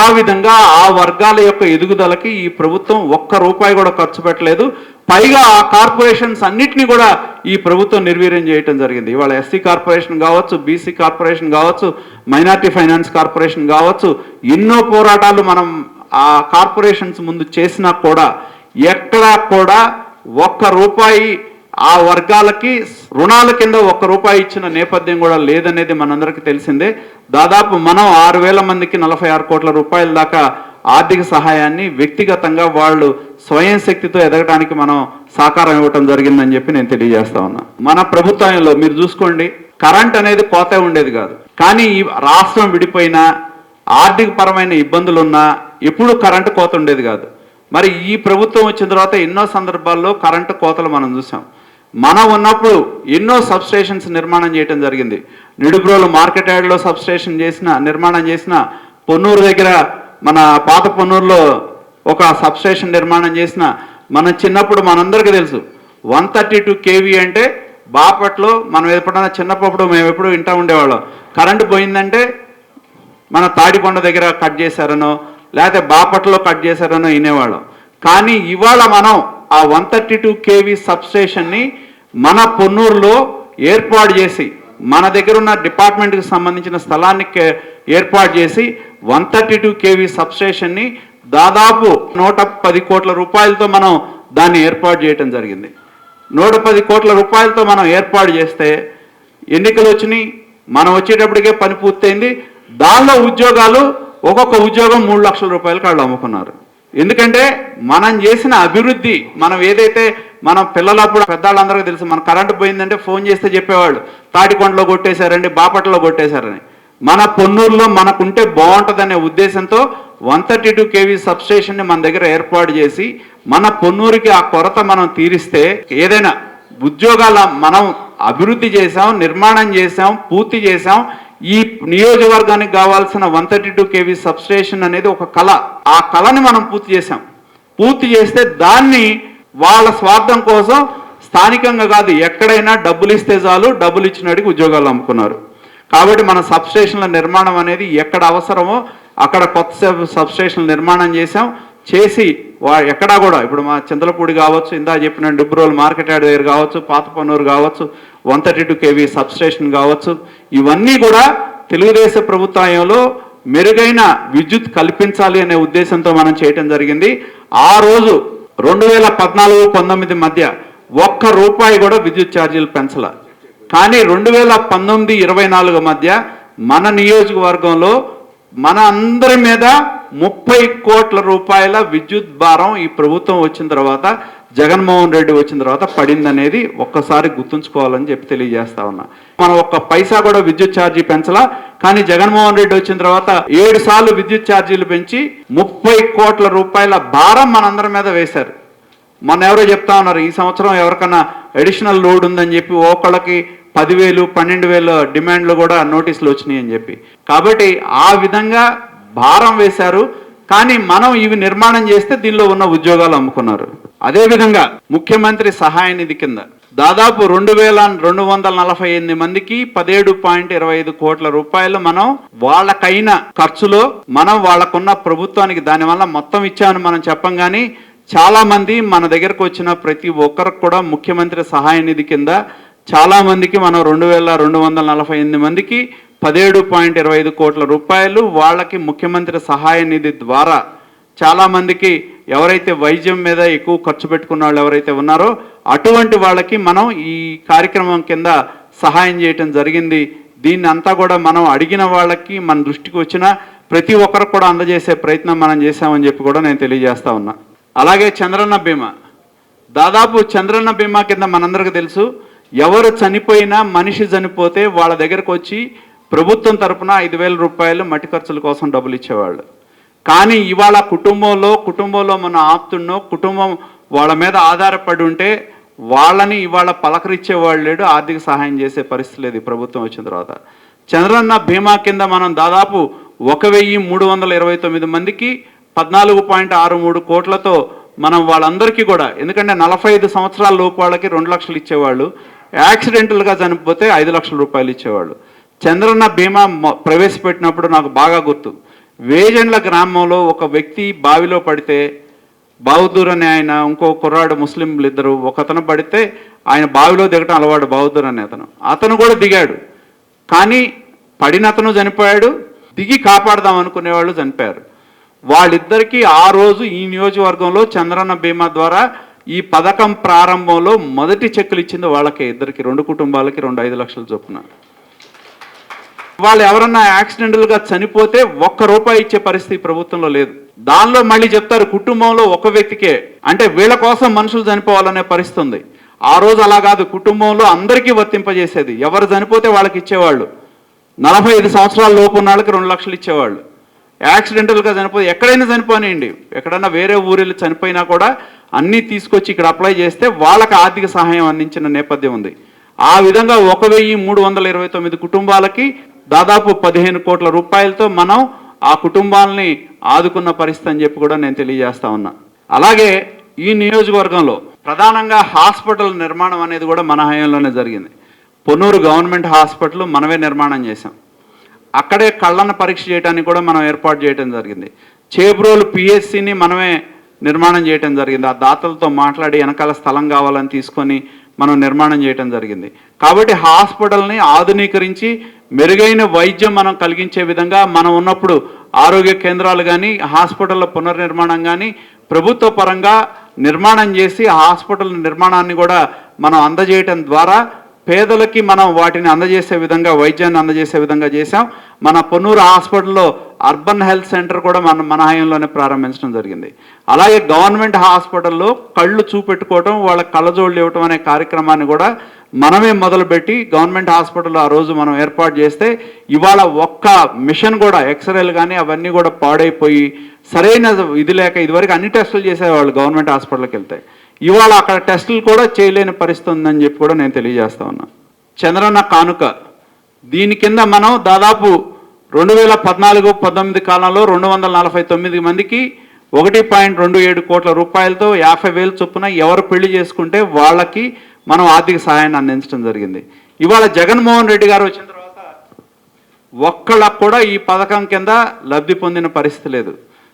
ఆ విధంగా ఆ వర్గాల యొక్క ఎదుగుదలకి ఈ ప్రభుత్వం ఒక్క రూపాయి కూడా ఖర్చు పెట్టలేదు. పైగా ఆ కార్పొరేషన్స్ అన్నిటినీ కూడా ఈ ప్రభుత్వం నిర్వీర్యం చేయటం జరిగింది. ఇవాళ ఎస్సీ కార్పొరేషన్ కావచ్చు, బీసీ కార్పొరేషన్ కావచ్చు, మైనార్టీ ఫైనాన్స్ కార్పొరేషన్ కావచ్చు, ఎన్నో పోరాటాలు మనం ఆ కార్పొరేషన్స్ ముందు చేసినా కూడా ఎక్కడా కూడా ఒక్క రూపాయి ఆ వర్గాలకి రుణాల కింద ఒక్క రూపాయి ఇచ్చిన నేపథ్యం కూడా లేదనేది మనందరికీ తెలిసిందే. దాదాపు మనం 6,000 మందికి 46 కోట్ల రూపాయల దాకా ఆర్థిక సహాయాన్ని వ్యక్తిగతంగా వాళ్ళు స్వయం శక్తితో ఎదగడానికి మనం సహకారం ఇవ్వటం జరిగిందని చెప్పి నేను తెలియజేస్తా ఉన్నా. మన ప్రభుత్వంలో మీరు చూసుకోండి, కరెంట్ అనేది కోత ఉండేది కాదు. కానీ ఈ రాష్ట్రం విడిపోయినా, ఆర్థిక పరమైన ఇబ్బందులున్నా ఎప్పుడూ కరెంటు కోత ఉండేది కాదు. మరి ఈ ప్రభుత్వం వచ్చిన తర్వాత ఎన్నో సందర్భాల్లో కరెంటు కోతలు మనం చూసాం. మనం ఉన్నప్పుడు ఎన్నో సబ్స్టేషన్స్ నిర్మాణం చేయడం జరిగింది. నిడుబ్రోలు మార్కెట్ యార్డ్లో సబ్స్టేషన్ నిర్మాణం చేసిన, పొన్నూరు దగ్గర మన పాత పొన్నూరులో ఒక సబ్స్టేషన్ నిర్మాణం చేసిన. మన చిన్నప్పుడు మనందరికీ తెలుసు 132 kV అంటే బాపట్లో మనం ఎప్పుడైనా చిన్నప్పుడు మేము ఎప్పుడు వింటూ ఉండేవాళ్ళం. కరెంటు పోయిందంటే మన తాడికొండ దగ్గర కట్ చేశారనో, లేకపోతే బాపట్లో కట్ చేశారనో వినేవాళ్ళం. కానీ ఇవాళ మనం ఆ 132 kV సబ్స్టేషన్ని మన పొన్నూరులో ఏర్పాటు చేసి, మన దగ్గర ఉన్న డిపార్ట్మెంట్కి సంబంధించిన స్థలాన్ని ఏర్పాటు చేసి 132 kV సబ్స్టేషన్ని దాదాపు 110 కోట్ల రూపాయలతో మనం దాన్ని ఏర్పాటు చేయటం జరిగింది. 110 కోట్ల రూపాయలతో మనం ఏర్పాటు చేస్తే ఎన్నికలు వచ్చినాయి, మనం వచ్చేటప్పటికే పని పూర్తయింది. దానిలో ఉద్యోగాలు ఒక్కొక్క ఉద్యోగం 3 లక్షల రూపాయలకు వాళ్ళు అమ్ముకున్నారు. ఎందుకంటే మనం చేసిన అభివృద్ధి, మనం ఏదైతే మనం పిల్లలప్పుడు పెద్దవాళ్ళందరికీ తెలుసు, మన కరెంటు పోయిందంటే ఫోన్ చేస్తే చెప్పేవాళ్ళు తాటికొండలో కొట్టేశారండి, బాపట్లలో కొట్టేశారని. మన పొన్నూరులో మనకుంటే బాగుంటుందనే ఉద్దేశంతో 132 kV సబ్స్టేషన్ని మన దగ్గర ఏర్పాటు చేసి మన పొన్నూరుకి ఆ కొరత మనం తీరిస్తే, ఏదైనా ఉద్యోగాల మనం అభివృద్ధి చేసాం, నిర్మాణం చేసాం, పూర్తి చేసాం. ఈ నియోజకవర్గానికి కావాల్సిన 132 kV సబ్స్టేషన్ అనేది ఒక కళ. ఆ కళని మనం పూర్తి చేసాం. పూర్తి చేస్తే దాన్ని వాళ్ళ స్వార్థం కోసం స్థానికంగా కాదు, ఎక్కడైనా డబ్బులు ఇస్తే చాలు, డబ్బులు ఇచ్చినడికి ఉద్యోగాలు అమ్ముకున్నారు. కాబట్టి మన సబ్స్టేషన్ల నిర్మాణం అనేది ఎక్కడ అవసరమో అక్కడ కొత్త సబ్స్టేషన్ల నిర్మాణం చేసి ఎక్కడా కూడా ఇప్పుడు మా చింతలపూడి కావచ్చు, ఇందా చెప్పిన డిబ్రోల్ మార్కెట్ యార్డ్ దగ్గర కావచ్చు, పాత పొన్నూరు కావచ్చు, 132 kV సబ్స్టేషన్ కావచ్చు, ఇవన్నీ కూడా తెలుగుదేశం ప్రభుత్వంలో మెరుగైన విద్యుత్ కల్పించాలి అనే ఉద్దేశంతో మనం చేయటం జరిగింది. ఆ రోజు 2014-19 మధ్య ఒక్క రూపాయి కూడా విద్యుత్ ఛార్జీలు పెంచల. కానీ 2019-24 మధ్య మన నియోజకవర్గంలో మన అందరి మీద 30 కోట్ల రూపాయల విద్యుత్ భారం ఈ ప్రభుత్వం వచ్చిన తర్వాత, జగన్మోహన్ రెడ్డి వచ్చిన తర్వాత పడిందనేది ఒక్కసారి గుర్తుంచుకోవాలని చెప్పి తెలియజేస్తా ఉన్నా. మనం ఒక్క పైసా కూడా విద్యుత్ ఛార్జీ పెంచలా. కానీ జగన్మోహన్ రెడ్డి వచ్చిన తర్వాత 7 సార్లు విద్యుత్ ఛార్జీలు పెంచి 30 కోట్ల రూపాయల భారం మనందరి మీద వేశారు. మొన్న ఎవరో చెప్తా ఉన్నారు, ఈ సంవత్సరం ఎవరికన్నా అడిషనల్ లోడ్ ఉందని చెప్పి ఒకళ్ళకి 10,000, 12,000 డిమాండ్లు కూడా నోటీసులు వచ్చినాయి అని చెప్పి. కాబట్టి ఆ విధంగా భారం వేశారు. కానీ మనం ఇవి నిర్మాణం చేస్తే దీనిలో ఉన్న ఉద్యోగాలు అమ్ముకున్నారు. అదేవిధంగా ముఖ్యమంత్రి సహాయ నిధి కింద దాదాపు 2,248 మందికి 17.25 కోట్ల రూపాయలు మనం వాళ్ళకైన ఖర్చులో మనం వాళ్ళకున్న ప్రభుత్వానికి దానివల్ల మొత్తం ఇచ్చామని మనం చెప్పం. కానీ చాలా మంది మన దగ్గరకు వచ్చిన ప్రతి ఒక్కరికి కూడా ముఖ్యమంత్రి సహాయ నిధి కింద చాలా మందికి మనం 2,248 మందికి 17.25 కోట్ల రూపాయలు వాళ్ళకి ముఖ్యమంత్రి సహాయ నిధి ద్వారా చాలా మందికి ఎవరైతే వైద్యం మీద ఎక్కువ ఖర్చు పెట్టుకున్న వాళ్ళు ఎవరైతే ఉన్నారో అటువంటి వాళ్ళకి మనం ఈ కార్యక్రమం కింద సహాయం చేయటం జరిగింది. దీన్ని అంతా కూడా మనం అడిగిన వాళ్ళకి మన దృష్టికి వచ్చిన ప్రతి ఒక్కరికి కూడా అందజేసే ప్రయత్నం మనం చేశామని చెప్పి కూడా నేను తెలియజేస్తా ఉన్నా. అలాగే చంద్రన్న బీమా, దాదాపు చంద్రన్న బీమా కింద మనందరికీ తెలుసు ఎవరు చనిపోయినా, మనిషి చనిపోతే వాళ్ళ దగ్గరకు వచ్చి ప్రభుత్వం తరపున 5,000 రూపాయలు మట్టి ఖర్చుల కోసం డబ్బులు ఇచ్చేవాళ్ళు. కానీ ఇవాళ కుటుంబంలో మన ఆప్తున్నో, కుటుంబం వాళ్ళ మీద ఆధారపడి ఉంటే వాళ్ళని ఇవాళ పలకరించేవాళ్ళు లేడు, ఆర్థిక సహాయం చేసే పరిస్థితి లేదు ఈ ప్రభుత్వం వచ్చిన తర్వాత. చంద్రన్న బీమా కింద మనం దాదాపు 1,329 మందికి 14.63 కోట్లతో మనం వాళ్ళందరికీ కూడా, ఎందుకంటే 45 సంవత్సరాల లోపు వాళ్ళకి 2 లక్షలు ఇచ్చేవాళ్ళు, యాక్సిడెంటల్గా చనిపోతే 5 లక్షల రూపాయలు ఇచ్చేవాళ్ళు. చంద్రన్న బీమా ప్రవేశపెట్టినప్పుడు నాకు బాగా గుర్తు, వేజండ్ల గ్రామంలో ఒక వ్యక్తి బావిలో పడితే, బహదూర్ అనే ఆయన, ఇంకో కుర్రాడు, ముస్లింలు ఇద్దరు, ఒకతను పడితే ఆయన బావిలో దిగటం అలవాడు, బహదూర్ అనే అతను కూడా దిగాడు. కానీ పడిన అతను చనిపోయాడు, దిగి కాపాడదాం అనుకునేవాళ్ళు చనిపోయారు. వాళ్ళిద్దరికీ ఆ రోజు ఈ నియోజకవర్గంలో చంద్రన్న బీమా ద్వారా ఈ పథకం ప్రారంభంలో మొదటి చెక్కులు ఇచ్చింది వాళ్ళకే, ఇద్దరికి, 2 కుటుంబాలకి 5 లక్షల చొప్పున. వాళ్ళు ఎవరన్నా యాక్సిడెంటల్గా చనిపోతే 1 రూపాయి ఇచ్చే పరిస్థితి ప్రభుత్వంలో లేదు. దానిలో మళ్ళీ చెప్తారు కుటుంబంలో ఒక వ్యక్తికే, అంటే వీళ్ళ కోసం మనుషులు చనిపోవాలనే పరిస్థితి ఉంది. ఆ రోజు అలా కాదు, కుటుంబంలో అందరికీ వర్తింపజేసేది. ఎవరు చనిపోతే వాళ్ళకి ఇచ్చేవాళ్ళు. 45 సంవత్సరాల లోపు ఉన్న వాళ్ళకి 2 లక్షలు ఇచ్చేవాళ్ళు. యాక్సిడెంటల్గా చనిపోతే, ఎక్కడైనా చనిపోనివ్వండి, ఎక్కడైనా వేరే ఊరిలో చనిపోయినా కూడా అన్నీ తీసుకొచ్చి ఇక్కడ అప్లై చేస్తే వాళ్ళకి ఆర్థిక సహాయం అందించిన నేపథ్యం ఉంది. ఆ విధంగా 1,329 కుటుంబాలకి దాదాపు 15 కోట్ల రూపాయలతో మనం ఆ కుటుంబాలని ఆదుకున్న పరిస్థితి అని చెప్పి కూడా నేను తెలియజేస్తా ఉన్నా. అలాగే ఈ నియోజకవర్గంలో ప్రధానంగా హాస్పిటల్ నిర్మాణం అనేది కూడా మన హయాంలోనే జరిగింది. పొన్నూరు గవర్నమెంట్ హాస్పిటల్ మనమే నిర్మాణం చేశాం. అక్కడే కళ్ళను పరీక్ష చేయడానికి కూడా మనం ఏర్పాటు చేయడం జరిగింది. చేబ్రోలు పిహెచ్సిని మనమే నిర్మాణం చేయడం జరిగింది. ఆ దాతలతో మాట్లాడి వెనకాల స్థలం కావాలని తీసుకొని మనం నిర్మాణం చేయడం జరిగింది. కాబట్టి హాస్పిటల్ని ఆధునీకరించి మెరుగైన వైద్యం మనం కలిగించే విధంగా మనం ఉన్నప్పుడు ఆరోగ్య కేంద్రాలు కానీ, హాస్పిటల్ల పునర్నిర్మాణం కానీ ప్రభుత్వ పరంగా నిర్మాణం చేసి హాస్పిటల్ నిర్మాణాన్ని కూడా మనం అందజేయటం ద్వారా పేదలకి మనం వాటిని అందజేసే విధంగా, వైద్యాన్ని అందజేసే విధంగా చేశాం. మన పొన్నూరు హాస్పిటల్లో అర్బన్ హెల్త్ సెంటర్ కూడా మన హయాంలోనే ప్రారంభించడం జరిగింది. అలాగే గవర్నమెంట్ హాస్పిటల్లో కళ్ళు చూపెట్టుకోవటం, వాళ్ళ కళ్ళజోళ్ళు ఇవ్వటం అనే కార్యక్రమాన్ని కూడా మనమే మొదలుపెట్టి గవర్నమెంట్ హాస్పిటల్లో ఆ రోజు మనం ఏర్పాటు చేస్తే ఇవాళ ఒక్క మిషన్ కూడా, ఎక్స్రేలు కానీ అవన్నీ కూడా పాడైపోయి సరైన ఇది లేక ఇదివరకు అన్ని టెస్టులు చేసేవాళ్ళు గవర్నమెంట్ హాస్పిటల్కి వెళ్తే, ఇవాళ అక్కడ టెస్టులు కూడా చేయలేని పరిస్థితి ఉందని చెప్పి కూడా నేను తెలియజేస్తా ఉన్నా. చంద్రన్న కానుక, దీని కింద మనం దాదాపు 2014-19 కాలంలో 249 మందికి 1.27 కోట్ల రూపాయలతో 50,000 చొప్పున ఎవరు పెళ్లి చేసుకుంటే వాళ్ళకి మనం ఆర్థిక సహాయాన్ని అందించడం జరిగింది. ఇవాళ జగన్మోహన్ రెడ్డి గారు వచ్చిన తర్వాత ఒక్కళ్ళకు కూడా ఈ పథకం కింద లబ్ధి పొందిన పరిస్థితి లేదు.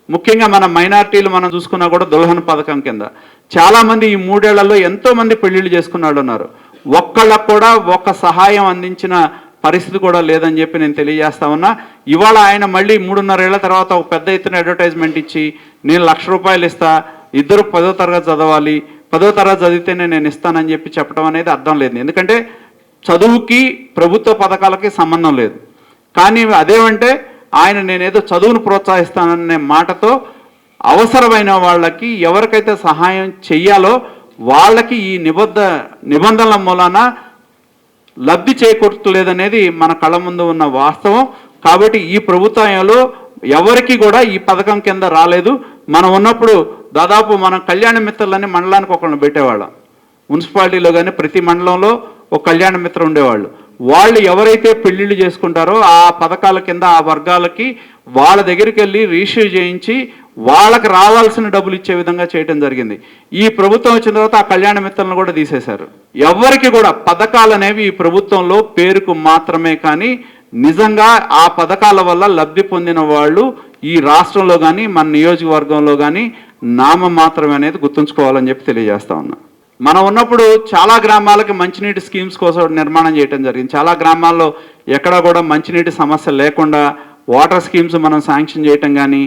ముఖ్యంగా మన మైనారిటీలు మనం చూసుకున్నా కూడా దుల్హన్ పథకం కింద చాలామంది ఈ 3 ఏళ్లలో ఎంతోమంది పెళ్లిళ్ళు చేసుకున్న వాళ్ళు ఉన్నారు. ఒక్కళ్ళకు కూడా ఒక్క సహాయం అందించిన పరిస్థితి కూడా లేదని చెప్పి నేను తెలియజేస్తా ఉన్నా. ఇవాళ ఆయన మళ్ళీ 3.5 ఏళ్ల తర్వాత ఒక పెద్ద ఎత్తున అడ్వర్టైజ్మెంట్ ఇచ్చి నేను 1,00,000 రూపాయలు ఇస్తా, ఇద్దరు 10వ తరగతి చదవాలి, 10వ తరగతి చదివితేనే నేను ఇస్తానని చెప్పి చెప్పడం అనేది అర్థం లేదు. ఎందుకంటే చదువుకి ప్రభుత్వ పథకాలకి సంబంధం లేదు. కానీ అదేమంటే ఆయన నేనేదో చదువును ప్రోత్సహిస్తాననే మాటతో అవసరమైన వాళ్ళకి ఎవరికైతే సహాయం చెయ్యాలో వాళ్ళకి ఈ నిబంధనల మూలాన లబ్ధి చేకూర్చలేదనేది మన కళ్ళ ముందు ఉన్న వాస్తవం. కాబట్టి ఈ ప్రభుత్వంలో ఎవరికి కూడా ఈ పథకం కింద రాలేదు. మనం ఉన్నప్పుడు దాదాపు మనం కళ్యాణ మిత్రులని మండలానికి ఒకళ్ళని పెట్టేవాళ్ళం. మున్సిపాలిటీలో కానీ ప్రతి మండలంలో ఒక కళ్యాణ మిత్ర ఉండేవాళ్ళు. వాళ్ళు ఎవరైతే పెళ్లిళ్ళు చేసుకుంటారో ఆ పథకాల కింద ఆ వర్గాలకి వాళ్ళ దగ్గరికి వెళ్ళి రిజిస్టర్ చేయించి వాళ్ళకి రావాల్సిన డబ్బులు ఇచ్చే విధంగా చేయడం జరిగింది. ఈ ప్రభుత్వం వచ్చిన తర్వాత ఆ కళ్యాణ మిత్రులను కూడా తీసేశారు. ఎవరికి కూడా పథకాలు అనేవి ఈ ప్రభుత్వంలో పేరుకు మాత్రమే, కానీ నిజంగా ఆ పథకాల వల్ల లబ్ధి పొందిన వాళ్ళు ఈ రాష్ట్రంలో కానీ మన నియోజకవర్గంలో కానీ నామం మాత్రమే అనేది గుర్తుంచుకోవాలని చెప్పి తెలియజేస్తా ఉన్నా. మనం ఉన్నప్పుడు చాలా గ్రామాలకి మంచినీటి స్కీమ్స్ కోసం నిర్మాణం చేయడం జరిగింది. చాలా గ్రామాల్లో ఎక్కడా కూడా మంచినీటి సమస్య లేకుండా వాటర్ స్కీమ్స్ మనం శాంక్షన్ చేయటం కానీ,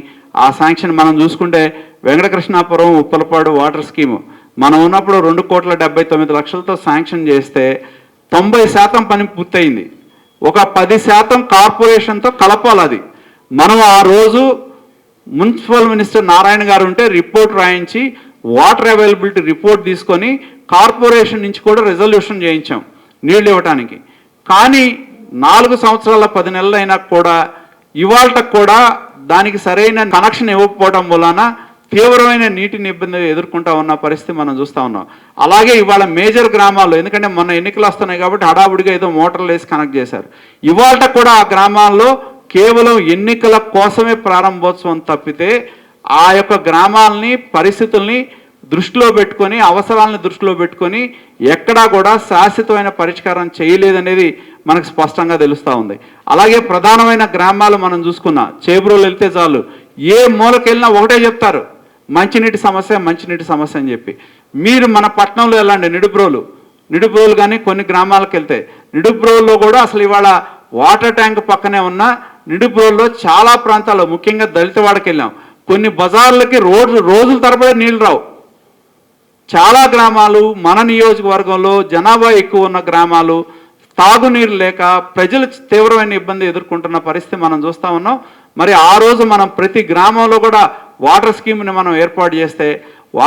ఆ శాంక్షన్ మనం చూసుకుంటే వెంకటకృష్ణాపురం ఉప్పలపాడు వాటర్ స్కీము మనం ఉన్నప్పుడు 2,79 లక్షలతో శాంక్షన్ చేస్తే 90% పని పూర్తయింది. ఒక 10% కార్పొరేషన్తో కలపాలి. అది మనం ఆ రోజు మున్సిపల్ మినిస్టర్ నారాయణ గారు ఉంటే రిపోర్ట్ రాయించి వాటర్ అవైలబిలిటీ రిపోర్ట్ తీసుకొని కార్పొరేషన్ నుంచి కూడా రిజల్యూషన్ చేయించాం. నీళ్లు ఇవ్వటానికి. కానీ 4 సంవత్సరాల 10 నెలలు అయినా కూడా ఇవాళకు కూడా దానికి సరైన కనెక్షన్ ఇవ్వకపోవడం వలన తీవ్రమైన నీటిని ఇబ్బంది ఎదుర్కొంటా ఉన్న పరిస్థితి మనం చూస్తూ ఉన్నాం. అలాగే ఇవాళ మేజర్ గ్రామాల్లో, ఎందుకంటే మొన్న ఎన్నికలు వస్తున్నాయి కాబట్టి హడావుడిగా ఏదో మోటార్లు వేసి కనెక్ట్ చేశారు. ఇవాళ కూడా ఆ గ్రామాల్లో కేవలం ఎన్నికల కోసమే ప్రారంభోత్సవం తప్పితే ఆ యొక్క గ్రామాలని పరిస్థితుల్ని దృష్టిలో పెట్టుకొని, అవసరాలను దృష్టిలో పెట్టుకొని ఎక్కడా కూడా శాశ్వతమైన పరిష్కారం చేయలేదనేది మనకు స్పష్టంగా తెలుస్తూ ఉంది. అలాగే ప్రధానమైన గ్రామాలు మనం చూసుకున్నా, చేబ్రోలు వెళ్తే చాలు ఏ మూలకెళ్ళినా ఒకటే చెప్తారు, మంచినీటి సమస్య అని చెప్పి. మీరు మన పట్టణంలో వెళ్ళండి, నిడుబ్రోలు కానీ కొన్ని గ్రామాలకు వెళ్తే, నిడుబ్రోల్లో కూడా అసలు ఇవాళ వాటర్ ట్యాంక్ పక్కనే ఉన్న నిడుబ్రోల్లో చాలా ప్రాంతాల్లో, ముఖ్యంగా దళితవాడకి వెళ్ళాం, కొన్ని బజార్లకి రోజుల తరబడి నీళ్ళు రావు. చాలా గ్రామాలు మన నియోజకవర్గంలో జనాభా ఎక్కువ ఉన్న గ్రామాలు, తాగునీరు లేక ప్రజలు తీవ్రమైన ఇబ్బంది ఎదుర్కొంటున్న పరిస్థితి మనం చూస్తూ ఉన్నాం. మరి ఆ రోజు మనం ప్రతి గ్రామంలో కూడా వాటర్ స్కీమ్ని మనం ఏర్పాటు చేస్తే,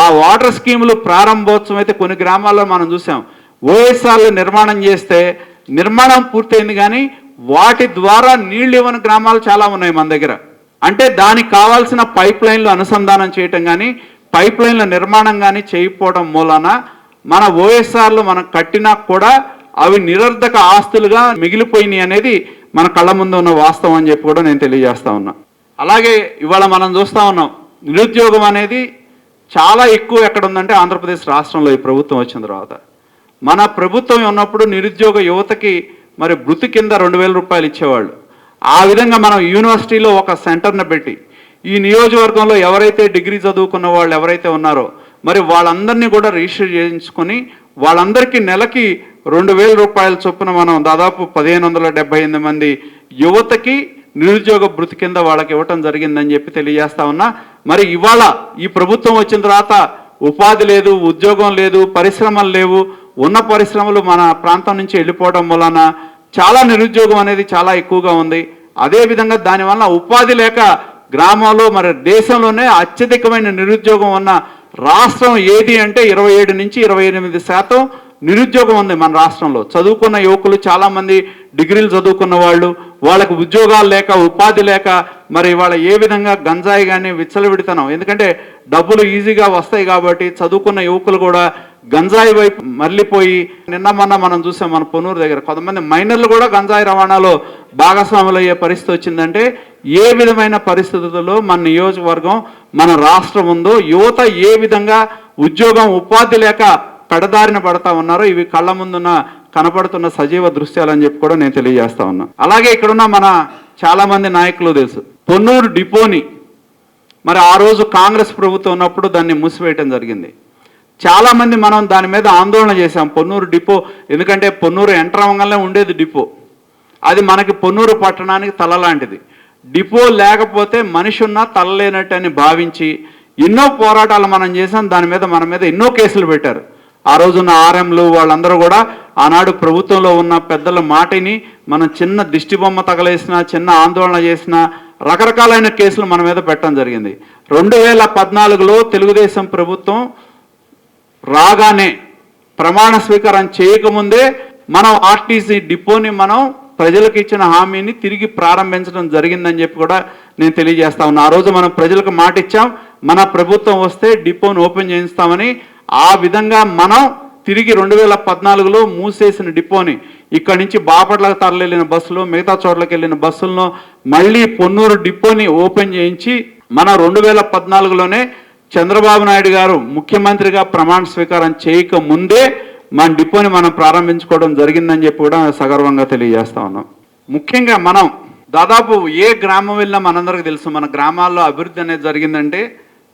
ఆ వాటర్ స్కీములు ప్రారంభోత్సవం అయితే కొన్ని గ్రామాల్లో మనం చూసాం. ఓఎస్ఆర్లు నిర్మాణం చేస్తే నిర్మాణం పూర్తయింది, కానీ వాటి ద్వారా నీళ్ళు ఇవ్వని గ్రామాలు చాలా ఉన్నాయి మన దగ్గర. అంటే దానికి కావాల్సిన పైప్ లైన్లు అనుసంధానం చేయటం కానీ, పైప్ లైన్ల నిర్మాణం కానీ చేయకపోవడం మూలన మన ఓఎస్ఆర్లు మనం కట్టినా కూడా అవి నిరర్ధక ఆస్తులుగా మిగిలిపోయినాయి అనేది మన కళ్ళ ముందు ఉన్న వాస్తవం అని చెప్పి కూడా నేను తెలియజేస్తా ఉన్నా. అలాగే ఇవాళ మనం చూస్తూ ఉన్నాం, నిరుద్యోగం అనేది చాలా ఎక్కువ ఎక్కడ ఉందంటే ఆంధ్రప్రదేశ్ రాష్ట్రంలో ఈ ప్రభుత్వం వచ్చిన తర్వాత. మన ప్రభుత్వం ఉన్నప్పుడు నిరుద్యోగ యువతకి మరి భృతి కింద 2,000 రూపాయలు ఇచ్చేవాళ్ళు. ఆ విధంగా మనం యూనివర్సిటీలో ఒక సెంటర్ని పెట్టి ఈ నియోజకవర్గంలో ఎవరైతే డిగ్రీ చదువుకున్న వాళ్ళు ఎవరైతే ఉన్నారో మరి వాళ్ళందరినీ కూడా రిజిస్టర్ చేయించుకొని వాళ్ళందరికీ నెలకి 2,000 రూపాయల చొప్పున మనం దాదాపు 1,578 మంది యువతకి నిరుద్యోగ భృతి కింద వాళ్ళకి ఇవ్వటం జరిగిందని చెప్పి తెలియజేస్తా ఉన్నా. మరి ఇవాళ ఈ ప్రభుత్వం వచ్చిన తర్వాత ఉపాధి లేదు, ఉద్యోగం లేదు, పరిశ్రమలు లేవు, ఉన్న పరిశ్రమలు మన ప్రాంతం నుంచి వెళ్ళిపోవడం వలన చాలా నిరుద్యోగం అనేది చాలా ఎక్కువగా ఉంది. అదేవిధంగా దానివల్ల ఉపాధి లేక గ్రామంలో మరి దేశంలోనే అత్యధికమైన నిరుద్యోగం ఉన్న రాష్ట్రం ఏది అంటే 27 నుంచి 28% నిరుద్యోగం ఉంది మన రాష్ట్రంలో. చదువుకున్న యువకులు చాలామంది డిగ్రీలు చదువుకున్న వాళ్ళు, వాళ్ళకు ఉద్యోగాలు లేక ఉపాధి లేక మరి వాళ్ళ ఏ విధంగా గంజాయి కానీ విచ్చలవిడితనం, ఎందుకంటే డబ్బులు ఈజీగా వస్తాయి కాబట్టి చదువుకున్న యువకులు కూడా గంజాయి వైపు మరలిపోయి, నిన్న మొన్న మనం చూసాం మన పొన్నూరు దగ్గర కొంతమంది మైనర్లు కూడా గంజాయి రవాణాలో భాగస్వాములు అయ్యే పరిస్థితి వచ్చిందంటే ఏ విధమైన పరిస్థితుల్లో మన నియోజకవర్గం మన రాష్ట్రం ఉందో, యువత ఏ విధంగా ఉద్యోగం ఉపాధి లేక పెడదారిన పడతా ఉన్నారో ఇవి కళ్ళ ముందున్న కనపడుతున్న సజీవ దృశ్యాలని చెప్పి కూడా నేను తెలియజేస్తా ఉన్నా. అలాగే ఇక్కడున్న మన చాలా మంది నాయకులు తెలుసు, పొన్నూరు డిపోని మరి ఆ రోజు కాంగ్రెస్ ప్రభుత్వం ఉన్నప్పుడు దాన్ని మూసివేయటం జరిగింది. చాలామంది మనం దాని మీద ఆందోళన చేశాం. పొన్నూరు డిపో, ఎందుకంటే పొన్నూరు ఎంటర్ అవ్వగానే ఉండేది డిపో, అది మనకి పొన్నూరు పట్టణానికి తల లాంటిది. డిపో లేకపోతే మనిషి ఉన్నా తల లేనట్టు అని భావించి ఎన్నో పోరాటాలు మనం చేసాం. దాని మీద మన మీద ఎన్నో కేసులు పెట్టారు. ఆ రోజున్న ఆర్ఎంలు వాళ్ళందరూ కూడా ఆనాడు ప్రభుత్వంలో ఉన్న పెద్దల మాటిని మనం చిన్న దిష్టి బొమ్మ తగలేసినా, చిన్న ఆందోళన చేసినా రకరకాలైన కేసులు మన మీద పెట్టడం జరిగింది. 2014లో తెలుగుదేశం ప్రభుత్వం రాగానే ప్రమాణ స్వీకారం చేయకముందే మనం ఆర్టీసీ డిపోని మనం ప్రజలకు ఇచ్చిన హామీని తిరిగి ప్రారంభించడం జరిగిందని చెప్పి కూడా నేను తెలియజేస్తా ఉన్నా. ఆ రోజు మనం ప్రజలకు మాట ఇచ్చాం, మన ప్రభుత్వం వస్తే డిపోను ఓపెన్ చేయిస్తామని. ఆ విధంగా మనం తిరిగి 2014లో మూసేసిన డిపోని ఇక్కడి నుంచి బాపట్లకు తరలిన బస్సులు, మిగతా చోట్లకి వెళ్ళిన బస్సులను మళ్ళీ పొన్నూరు డిపోని ఓపెన్ చేయించి మనం 2014లోనే చంద్రబాబు నాయుడు గారు ముఖ్యమంత్రిగా ప్రమాణ స్వీకారం చేయక ముందే మన డిపోని మనం ప్రారంభించుకోవడం జరిగిందని చెప్పి కూడా సగర్వంగా తెలియజేస్తా ఉన్నాం. ముఖ్యంగా మనం దాదాపు ఏ గ్రామం వెళ్ళినా మనందరికీ తెలుసు, మన గ్రామాల్లో అభివృద్ధి అనేది జరిగిందంటే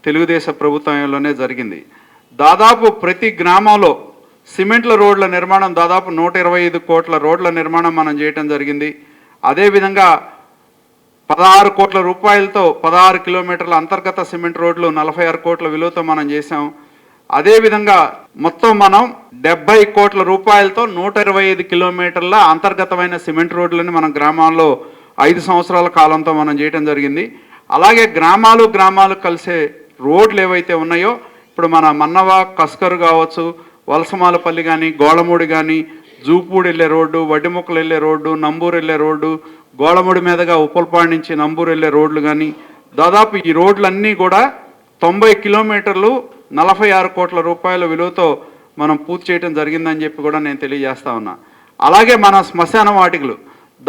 తెలుగుదేశం ప్రభుత్వంలోనే జరిగింది. దాదాపు ప్రతి గ్రామంలో సిమెంట్ల రోడ్ల నిర్మాణం, దాదాపు 125 కోట్ల రోడ్ల నిర్మాణం మనం చేయటం జరిగింది. అదేవిధంగా 16 కోట్ల రూపాయలతో 16 కిలోమీటర్ల అంతర్గత సిమెంట్ రోడ్లు 46 కోట్ల విలువతో మనం చేసాం. అదేవిధంగా మొత్తం మనం 70 కోట్ల రూపాయలతో 125 కిలోమీటర్ల అంతర్గతమైన సిమెంట్ రోడ్లని మన గ్రామాల్లో 5 సంవత్సరాల కాలంతో మనం చేయటం జరిగింది. అలాగే గ్రామాలు కలిసే రోడ్లు ఏవైతే ఉన్నాయో ఇప్పుడు మన మన్నవ, కస్కరు కావచ్చు, వలసమాలపల్లి కానీ, గోళమూడి కానీ, జూపూడి వెళ్ళే రోడ్డు, వడ్డిముక్కలు వెళ్ళే రోడ్డు, నంబూరు వెళ్ళే రోడ్డు, గోళముడి మీదుగా ఉప్పలపాడు నుంచి నంబూరు వెళ్ళే రోడ్లు కానీ దాదాపు ఈ రోడ్లన్నీ కూడా 90 కిలోమీటర్లు 46 కోట్ల రూపాయల విలువతో మనం పూర్తి చేయడం జరిగిందని చెప్పి కూడా నేను తెలియజేస్తా ఉన్నా. అలాగే మన శ్మశాన వాటికలు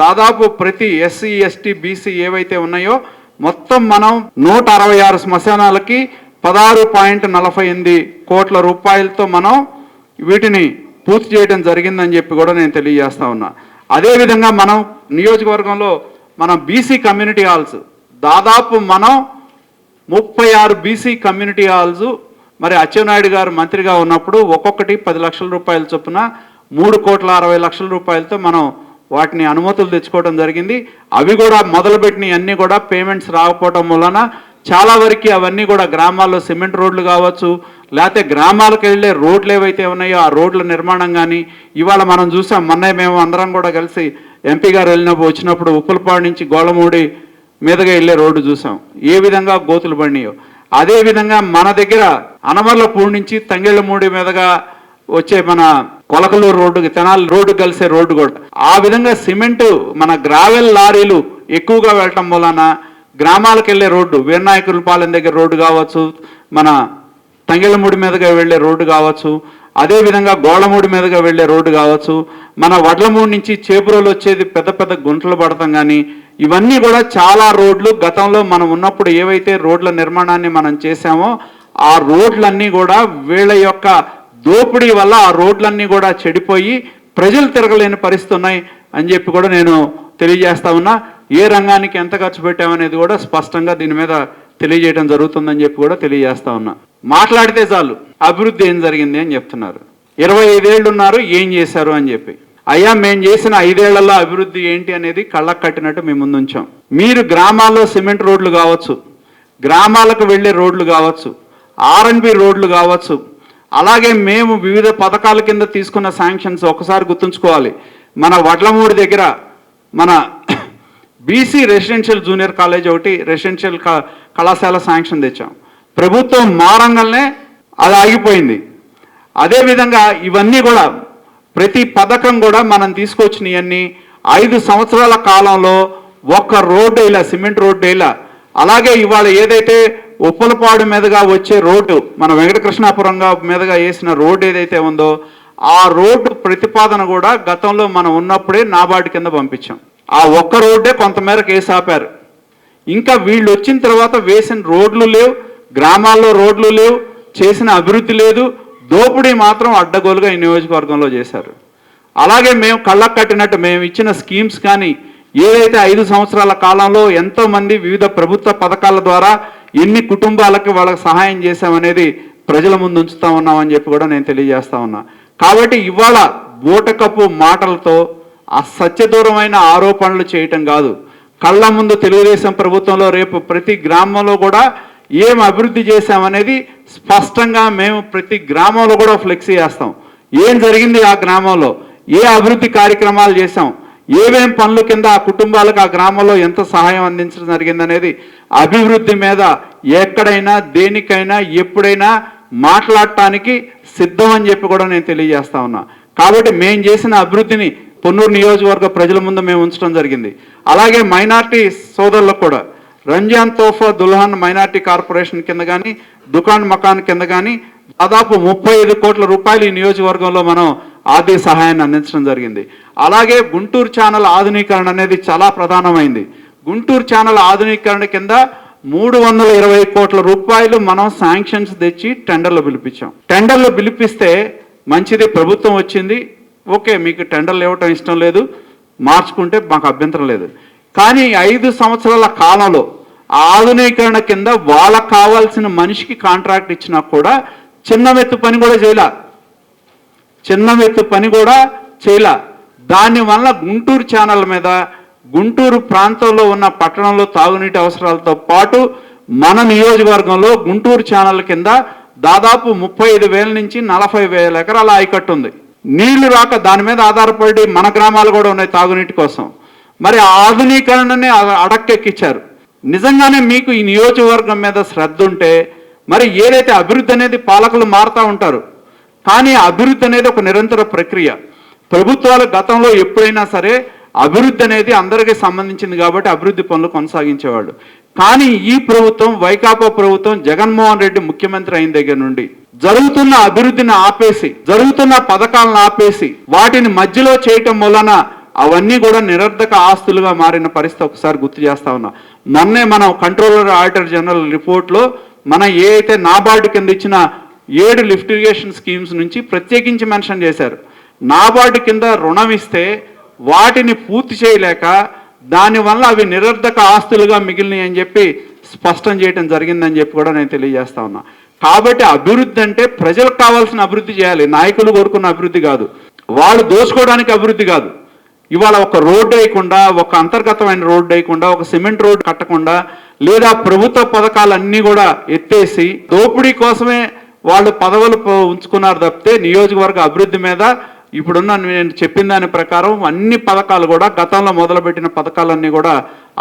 దాదాపు ప్రతి ఎస్సీ ఎస్టీ బీసీ ఏవైతే ఉన్నాయో మొత్తం మనం 166 శ్మశానాలకి 16.48 కోట్ల రూపాయలతో మనం వీటిని పూర్తి చేయడం జరిగిందని చెప్పి కూడా నేను తెలియజేస్తా ఉన్నా. అదేవిధంగా మనం నియోజకవర్గంలో మనం బీసీ కమ్యూనిటీ హాల్స్ దాదాపు మనం 36 బీసీ కమ్యూనిటీ హాల్స్ మరి అచ్చెన్నాయుడు గారు మంత్రిగా ఉన్నప్పుడు ఒక్కొక్కటి 10 లక్షల రూపాయల చొప్పున 3,60,00,000 రూపాయలతో మనం వాటిని అనుమతులు తెచ్చుకోవడం జరిగింది. అవి కూడా మొదలుపెట్టిన అన్నీ కూడా పేమెంట్స్ రాకపోవడం వలన చాలా వరకు అవన్నీ కూడా గ్రామాల్లో సిమెంట్ రోడ్లు కావచ్చు, లేకపోతే గ్రామాలకు వెళ్ళే రోడ్లు ఏవైతే ఉన్నాయో ఆ రోడ్ల నిర్మాణం కానీ ఇవాళ మనం చూసాం. మొన్న మేము అందరం కూడా కలిసి ఎంపీ గారు వచ్చినప్పుడు ఉప్పలపాడు నుంచి గోళమూడి మీదుగా వెళ్ళే రోడ్డు చూసాం ఏ విధంగా గోతులు పడినాయో. అదేవిధంగా మన దగ్గర అనమర్లపూడి నుంచి తంగెళ్ళమూడి మీదుగా వచ్చే మన కొలకలూరు రోడ్డుకి తెనాలి రోడ్డు కలిసే రోడ్డు కూడా ఆ విధంగా సిమెంటు మన గ్రావెల్ లారీలు ఎక్కువగా వెళ్ళటం వలన గ్రామాలకు వెళ్ళే రోడ్డు వీరనాయకులపాలెం దగ్గర రోడ్డు కావచ్చు, మన తంగెళ్ళమూడి మీదుగా వెళ్ళే రోడ్డు కావచ్చు, అదేవిధంగా గోళమూడి మీదుగా వెళ్ళే రోడ్డు కావచ్చు, మన వడ్లమూడి నుంచి చేపురోలు వచ్చేది పెద్ద పెద్ద గుంటలు పడతాం. కానీ ఇవన్నీ కూడా చాలా రోడ్లు గతంలో మనం ఉన్నప్పుడు ఏవైతే రోడ్ల నిర్మాణాన్ని మనం చేశామో ఆ రోడ్లన్నీ కూడా వీళ్ళ యొక్క దోపిడీ వల్ల ఆ రోడ్లన్నీ కూడా చెడిపోయి ప్రజలు తిరగలేని పరిస్థితి ఉన్నాయి అని చెప్పి కూడా నేను తెలియజేస్తా ఉన్నా. ఏ రంగానికి ఎంత ఖర్చు పెట్టామనేది కూడా స్పష్టంగా దీని మీద తెలియజేయడం జరుగుతుందని చెప్పి కూడా తెలియజేస్తా ఉన్నా. మాట్లాడితే చాలు అభివృద్ధి ఏం జరిగింది అని చెప్తున్నారు. 25 ఏళ్ళు ఉన్నారు ఏం చేశారు అని చెప్పి. అయ్యా మేము చేసిన 5 ఏళ్లలో అభివృద్ధి ఏంటి అనేది కళ్ళకు కట్టినట్టు మేము ముందుంచాం. మీరు గ్రామాల్లో సిమెంట్ రోడ్లు కావచ్చు, గ్రామాలకు వెళ్ళే రోడ్లు కావచ్చు, ఆర్ఎన్బి రోడ్లు కావచ్చు, అలాగే మేము వివిధ పథకాల కింద తీసుకున్న శాంక్షన్స్ ఒకసారి గుర్తుంచుకోవాలి. మన వడ్లమూడి దగ్గర మన బీసీ రెసిడెన్షియల్ జూనియర్ కాలేజ్ ఒకటి రెసిడెన్షియల్ కళాశాల శాంక్షన్ తెచ్చాం. ప్రభుత్వం మారంగానే అది ఆగిపోయింది. అదేవిధంగా ఇవన్నీ కూడా ప్రతి పథకం కూడా మనం తీసుకొచ్చినవన్నీ 5 సంవత్సరాల కాలంలో ఒక్క రోడ్డు ఇలా సిమెంట్ రోడ్డు ఇలా. అలాగే ఇవాళ ఏదైతే ఉప్పలపాడు మీదుగా వచ్చే రోడ్డు మన వెంకటకృష్ణాపురం మీదుగా వేసిన రోడ్డు ఏదైతే ఉందో ఆ రోడ్డు ప్రతిపాదన కూడా గతంలో మనం ఉన్నప్పుడే నాబార్డు కింద పంపించాం. ఆ ఒక్క రోడ్డే కొంతమేరకు వేసి ఆపారు. ఇంకా వీళ్ళు వచ్చిన తర్వాత వేసిన రోడ్లు లేవు, గ్రామాల్లో రోడ్లు లేవు, చేసిన అభివృద్ధి లేదు, దోపిడీ మాత్రం అడ్డగోలుగా ఈ నియోజకవర్గంలో చేశారు. అలాగే మేము కళ్ళకు కట్టినట్టు మేము ఇచ్చిన స్కీమ్స్ కానీ ఏదైతే 5 సంవత్సరాల కాలంలో ఎంతోమంది వివిధ ప్రభుత్వ పథకాల ద్వారా ఎన్ని కుటుంబాలకు వాళ్ళకి సహాయం చేశామనేది ప్రజల ముందు ఉంచుతా ఉన్నామని చెప్పి కూడా నేను తెలియజేస్తా ఉన్నా. కాబట్టి ఇవాళ బూటకపు మాటలతో అసత్యదూరమైన ఆరోపణలు చేయటం కాదు, కళ్ళ ముందు తెలుగుదేశం ప్రభుత్వంలో రేపు ప్రతి గ్రామంలో కూడా ఏం అభివృద్ధి చేశామనేది స్పష్టంగా మేము ప్రతి గ్రామంలో కూడా ఫ్లెక్సీ చేస్తాం. ఏం జరిగింది ఆ గ్రామంలో, ఏ అభివృద్ధి కార్యక్రమాలు చేశాం, ఏమేం పనుల కింద ఆ కుటుంబాలకు ఆ గ్రామంలో ఎంత సహాయం అందించడం జరిగిందనేది అభివృద్ధి మీద ఎక్కడైనా దేనికైనా ఎప్పుడైనా మాట్లాడటానికి సిద్ధం అని చెప్పి కూడా నేను తెలియజేస్తా ఉన్నా. కాబట్టి మేము చేసిన అభివృద్ధిని పొన్నూరు నియోజకవర్గ ప్రజల ముందు మేము ఉంచడం జరిగింది. అలాగే మైనార్టీ సోదరులకు కూడా రంజాన్ తోఫా దుల్హన్ మైనార్టీ కార్పొరేషన్ కింద కానీ దుకాన్ మకాన్ కింద కానీ దాదాపు 35 కోట్ల రూపాయలు ఈ నియోజకవర్గంలో మనం ఆర్థిక సహాయాన్ని అందించడం జరిగింది. అలాగే గుంటూరు ఛానల్ ఆధునీకరణ అనేది చాలా ప్రధానమైంది. గుంటూరు ఛానల్ ఆధునీకరణ కింద 320 కోట్ల రూపాయలు మనం శాంక్షన్స్ తెచ్చి టెండర్లు పిలిపించాం. టెండర్లు పిలిపిస్తే మంచిది, ప్రభుత్వం వచ్చింది, ఓకే మీకు టెండర్లు ఇవ్వటం ఇష్టం లేదు, మార్చుకుంటే మాకు అభ్యంతరం లేదు. కానీ 5 సంవత్సరాల కాలంలో ఆధునీకరణ కింద వాళ్ళకు కావాల్సిన మనిషికి కాంట్రాక్ట్ ఇచ్చినా కూడా చిన్నమెత్తు పని కూడా చేయలా. దానివల్ల గుంటూరు ఛానల్ మీద గుంటూరు ప్రాంతంలో ఉన్న పట్టణంలో తాగునీటి అవసరాలతో పాటు మన నియోజకవర్గంలో గుంటూరు ఛానల్ కింద దాదాపు 35,000 నుంచి 40,000 ఎకరాల ఆయకట్టు ఉంది. నీళ్లు రాక దాని మీద ఆధారపడి మన గ్రామాలు కూడా ఉన్నాయి తాగునీటి కోసం. మరి ఆధునీకరణని అడక్కెక్కించారు. నిజంగానే మీకు ఈ నియోజకవర్గం మీద శ్రద్ధ ఉంటే మరి ఏదైతే అభివృద్ధి అనేది పాలకులు మారుతూ ఉంటారు, కానీ అభివృద్ధి అనేది ఒక నిరంతర ప్రక్రియ. ప్రభుత్వాలు గతంలో ఎప్పుడైనా సరే అభివృద్ధి అనేది అందరికీ సంబంధించింది కాబట్టి అభివృద్ధి పనులు కొనసాగించేవాళ్ళు. కానీ ఈ ప్రభుత్వం, వైకాపా ప్రభుత్వం, జగన్మోహన్ రెడ్డి ముఖ్యమంత్రి అయిన దగ్గర నుండి జరుగుతున్న అభివృద్ధిని ఆపేసి, జరుగుతున్న పథకాలను ఆపేసి, వాటిని మధ్యలో చేయటం వలన అవన్నీ కూడా నిరర్ధక ఆస్తులుగా మారిన పరిస్థితి ఒకసారి గుర్తు చేస్తా ఉన్నా. మొన్నే మనం కంట్రోలర్ ఆడిటర్ జనరల్ రిపోర్ట్లో మనం ఏ అయితే నాబార్డు కింద ఇచ్చిన 7 లిఫ్ట్ ఇరిగేషన్ స్కీమ్స్ నుంచి ప్రత్యేకించి మెన్షన్ చేశారు. నాబార్డు కింద రుణం ఇస్తే వాటిని పూర్తి చేయలేక దానివల్ల అవి నిరర్ధక ఆస్తులుగా మిగిలినాయి అని చెప్పి స్పష్టం చేయడం జరిగిందని చెప్పి కూడా నేను తెలియజేస్తా ఉన్నా. కాబట్టి అభివృద్ధి అంటే ప్రజలకు కావాల్సిన అభివృద్ధి చేయాలి, నాయకులు కోరుకున్న అభివృద్ధి కాదు, వాళ్ళు దోచుకోవడానికి అభివృద్ధి కాదు. ఇవాళ ఒక రోడ్డు వేయకుండా, ఒక అంతర్గతమైన రోడ్డు వేయకుండా, ఒక సిమెంట్ రోడ్డు కట్టకుండా, లేదా ప్రభుత్వ పథకాలన్నీ కూడా ఎత్తేసి దోపిడీ కోసమే వాళ్ళు పదవులు ఉంచుకున్నారు తప్పితే నియోజకవర్గ అభివృద్ధి మీద ఇప్పుడున్న నేను చెప్పిన దాని ప్రకారం అన్ని పథకాలు కూడా, గతంలో మొదలుపెట్టిన పథకాలన్నీ కూడా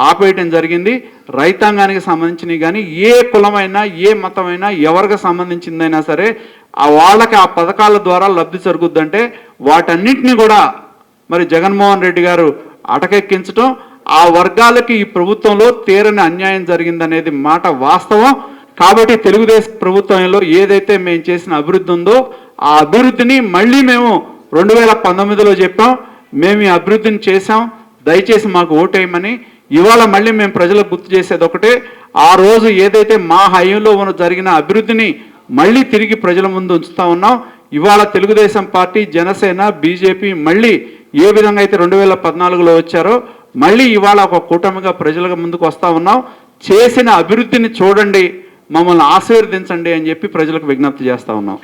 ఆపేయటం జరిగింది. రైతాంగానికి సంబంధించినవి కానీ, ఏ కులమైనా, ఏ మతమైనా, ఎవరికి సంబంధించిందైనా సరే వాళ్ళకి ఆ పథకాల ద్వారా లబ్ధి జరుగుద్దంటే వాటన్నిటిని కూడా మరి జగన్మోహన్ రెడ్డి గారు అటకెక్కించడం, ఆ వర్గాలకి ఈ ప్రభుత్వంలో తీరని అన్యాయం జరిగిందనేది మాట వాస్తవం. కాబట్టి తెలుగుదేశం ప్రభుత్వంలో ఏదైతే మేము చేసిన అభివృద్ధి ఉందో ఆ అభివృద్ధిని మళ్ళీ మేము 2019లో చెప్పాం, మేము ఈ అభివృద్ధిని చేశాం, దయచేసి మాకు ఓటేయమని. ఇవాళ మళ్ళీ మేము ప్రజలకు గుర్తు చేసేది ఒకటే, ఆ రోజు ఏదైతే మా హయాంలో జరిగిన అభివృద్ధిని మళ్ళీ తిరిగి ప్రజల ముందు ఉంచుతా ఉన్నాం. ఇవాళ తెలుగుదేశం పార్టీ, జనసేన, బీజేపీ మళ్ళీ ఏ విధంగా అయితే 2014లో వచ్చారో మళ్ళీ ఇవాళ ఒక కూటమిగా ప్రజల ముందుకు వస్తూ ఉన్నాం. చేసిన అభివృద్ధిని చూడండి, మమ్మల్ని ఆశీర్వదించండి అని చెప్పి ప్రజలకు విజ్ఞప్తి చేస్తూ ఉన్నాం.